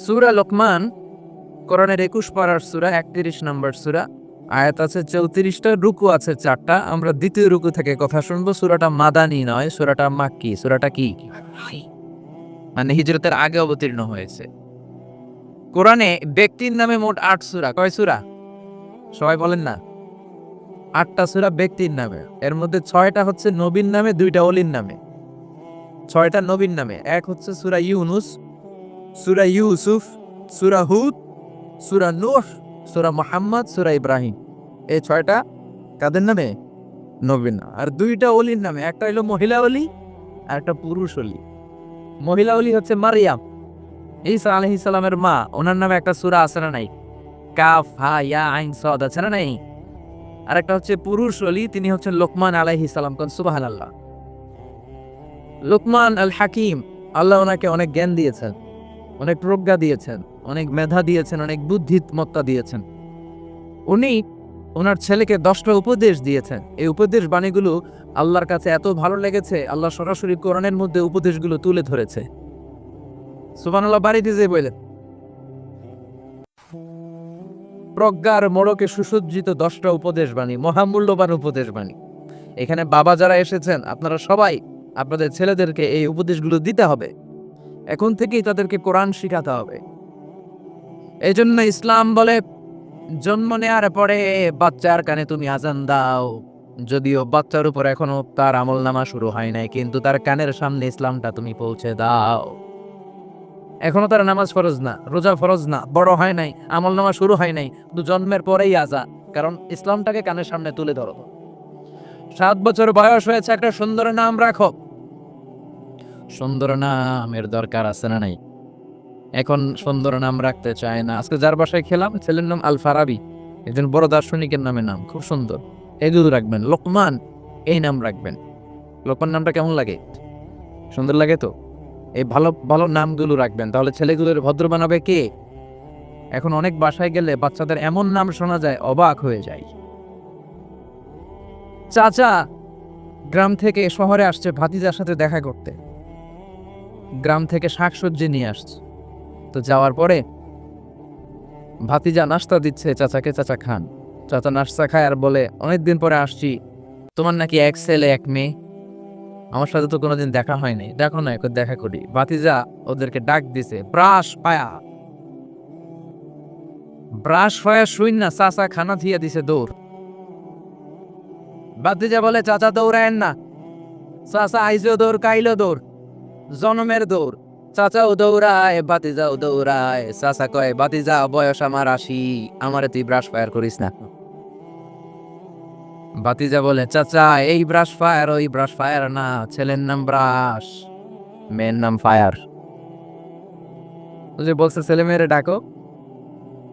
সূরা লোকমান কোরআনের 21 পারার সূরা, 31 নম্বর সূরা। আয়াত আছে 34টা, রুকু আছে 4টা। আমরা দ্বিতীয় রুকু থেকে কথা শুনবো। সূরাটা মাদানী নয়, সূরাটা মাক্কি। সূরাটা কি? মানে হিজরতের আগে অবতীর্ণ হয়েছে। কোরআনে ব্যক্তির নামে মোট 8 সূরা। কয় সূরা? সবাই বলেন না। 8টা সূরা ব্যক্তির নামে, এর মধ্যে 6টা হচ্ছে নবীর নামে, 2টা ওলির নামে। 6টা নবীর নামে। এক হচ্ছে সূরা ইউনুস, সূরা ইউসুফ, সূরা হুদ, সূরা নূহ, সূরা মুহাম্মদ, সূরা ইব্রাহিম। এই 6টা কাদের নামে? নবীর নামে। আর 2টা ওলির নামে, একটা হলো মহিলা ওলি আর একটা পুরুষ ওলি। মহিলা ওলি হচ্ছে মারিয়াম, ঈসা আলাইহিস সালামের মা। ওনার নামে একটা সূরা আছে না নাই? কাফ হা ইয়া আইন সাদ আছে না নাই? আর একটা হচ্ছে পুরুষ ওলি, তিনি হচ্ছেন লোকমান আলাইহিস সালাম। কোন সুবহানাল্লাহ। লোকমান আল হাকিম, আল্লাহ ওনাকে অনেক জ্ঞান দিয়েছেন, অনেক প্রজ্ঞা দিয়েছেন, অনেক মেধা দিয়েছেন, অনেক বুদ্ধিমত্তা দিয়েছেন। উনি ওনার ছেলেকে 10টা উপদেশ দিয়েছেন। এই উপদেশ বাণীগুলো আল্লাহর কাছে এত ভালো লেগেছে, আল্লাহ সরাসরি কোরআনের মধ্যে উপদেশগুলো তুলে ধরেছে। সুবহানাল্লাহ। বাড়িতে যে বললেন প্রজ্ঞার মোড়কে সুসজ্জিত 10টা উপদেশ বাণী, মহামূল্যবান উপদেশ বাণী। এখানে বাবা যারা এসেছেন, আপনারা সবাই আপনাদের ছেলেদেরকে এই উপদেশগুলো দিতে হবে। এখন থেকেই তাদেরকে কোরআন শিখাতে হবে। এই জন্য ইসলাম বলে জন্ম নেওয়ার পরে বাচ্চার কানে তুমি আজান দাও। যদিও বাচ্চার উপর এখনো তার আমল নামা শুরু হয় নাই, কিন্তু তার কানের সামনে ইসলামটা তুমি পৌঁছে দাও। এখনো তার নামাজ ফরজ না, রোজা ফরজ না, বড় হয় নাই, আমল নামা শুরু হয় নাই, কিন্তু জন্মের পরেই আজান। কারণ ইসলামটাকে কানের সামনে তুলে ধরো। 7 বছর বয়স হয়েছে, একটা সুন্দর নাম রাখো। সুন্দর নামের দরকার আছে না নাই? এখন সুন্দর নাম রাখতে চায় না। আজকে যার বাসায় খেলাম, ছেলের নাম আল ফারাবি, একজন বড় দার্শনিকের নামে নাম, খুব সুন্দর। এগুলো রাখবেন। লোকমান, এই নাম রাখবেন। লোকমান নামটা কেমন লাগে? সুন্দর লাগে তো? এই ভালো ভালো নামগুলো রাখবেন, তাহলে ছেলেগুলোর ভদ্র বানাবে কে? এখন অনেক বাসায় গেলে বাচ্চাদের এমন নাম শোনা যায়, অবাক হয়ে যায়। চাচা গ্রাম থেকে শহরে আসছে ভাতিজার সাথে দেখা করতে। গ্রাম থেকে শাকসবজি নিয়ে আসছে। তো যাওয়ার পরে ভাতিজা নাস্তা দিচ্ছে চাচাকে, চাচা খান। চাচা নাস্তা খায় আর বলে, অনেকদিন পরে আসছি, তোমার নাকি 1 ছেলে 1 মেয়ে? আমার সাথে তো কোনোদিন দেখা হয়নি। দেখো না, একবার দেখা করি। ভাতিজা ওদেরকে ডাক দিছে, ব্রাশ পায়া। ব্রাশ পায়া শুই না, চাচা খানা থিয়া দিছে দৌড়। ভাতিজা বলে, চাচা দৌড়ায়েন না। চাচা আইজো দৌড়, কাইলো দৌড়, জনমের দৌড়। চাচাও দৌড়ায়, ভাতিজাও দৌড়ায়। চাচা কয়, ভাতিজা বয়স আমার 80, আমারে তুই ব্রাশ ফায়ার করিস না। ভাতিজা বলে, চাচা এই ব্রাশ ফায়ার, ওই ব্রাশ ফায়ার না, ছেলের নাম ব্রাশ, মেয়ের নাম ফায়ার। যে বলছে ছেলে মেয়েরে ডাকো,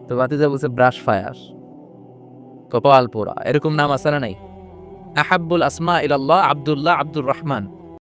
তো ভাতিজা বলছে ব্রাশ ফায়ার। কপাল পোড়া। এরকম নাম আছে না নাই? আহাব্বুল আসমা ইলাল্লাহ আব্দুল্লাহ, আব্দুর রহমান।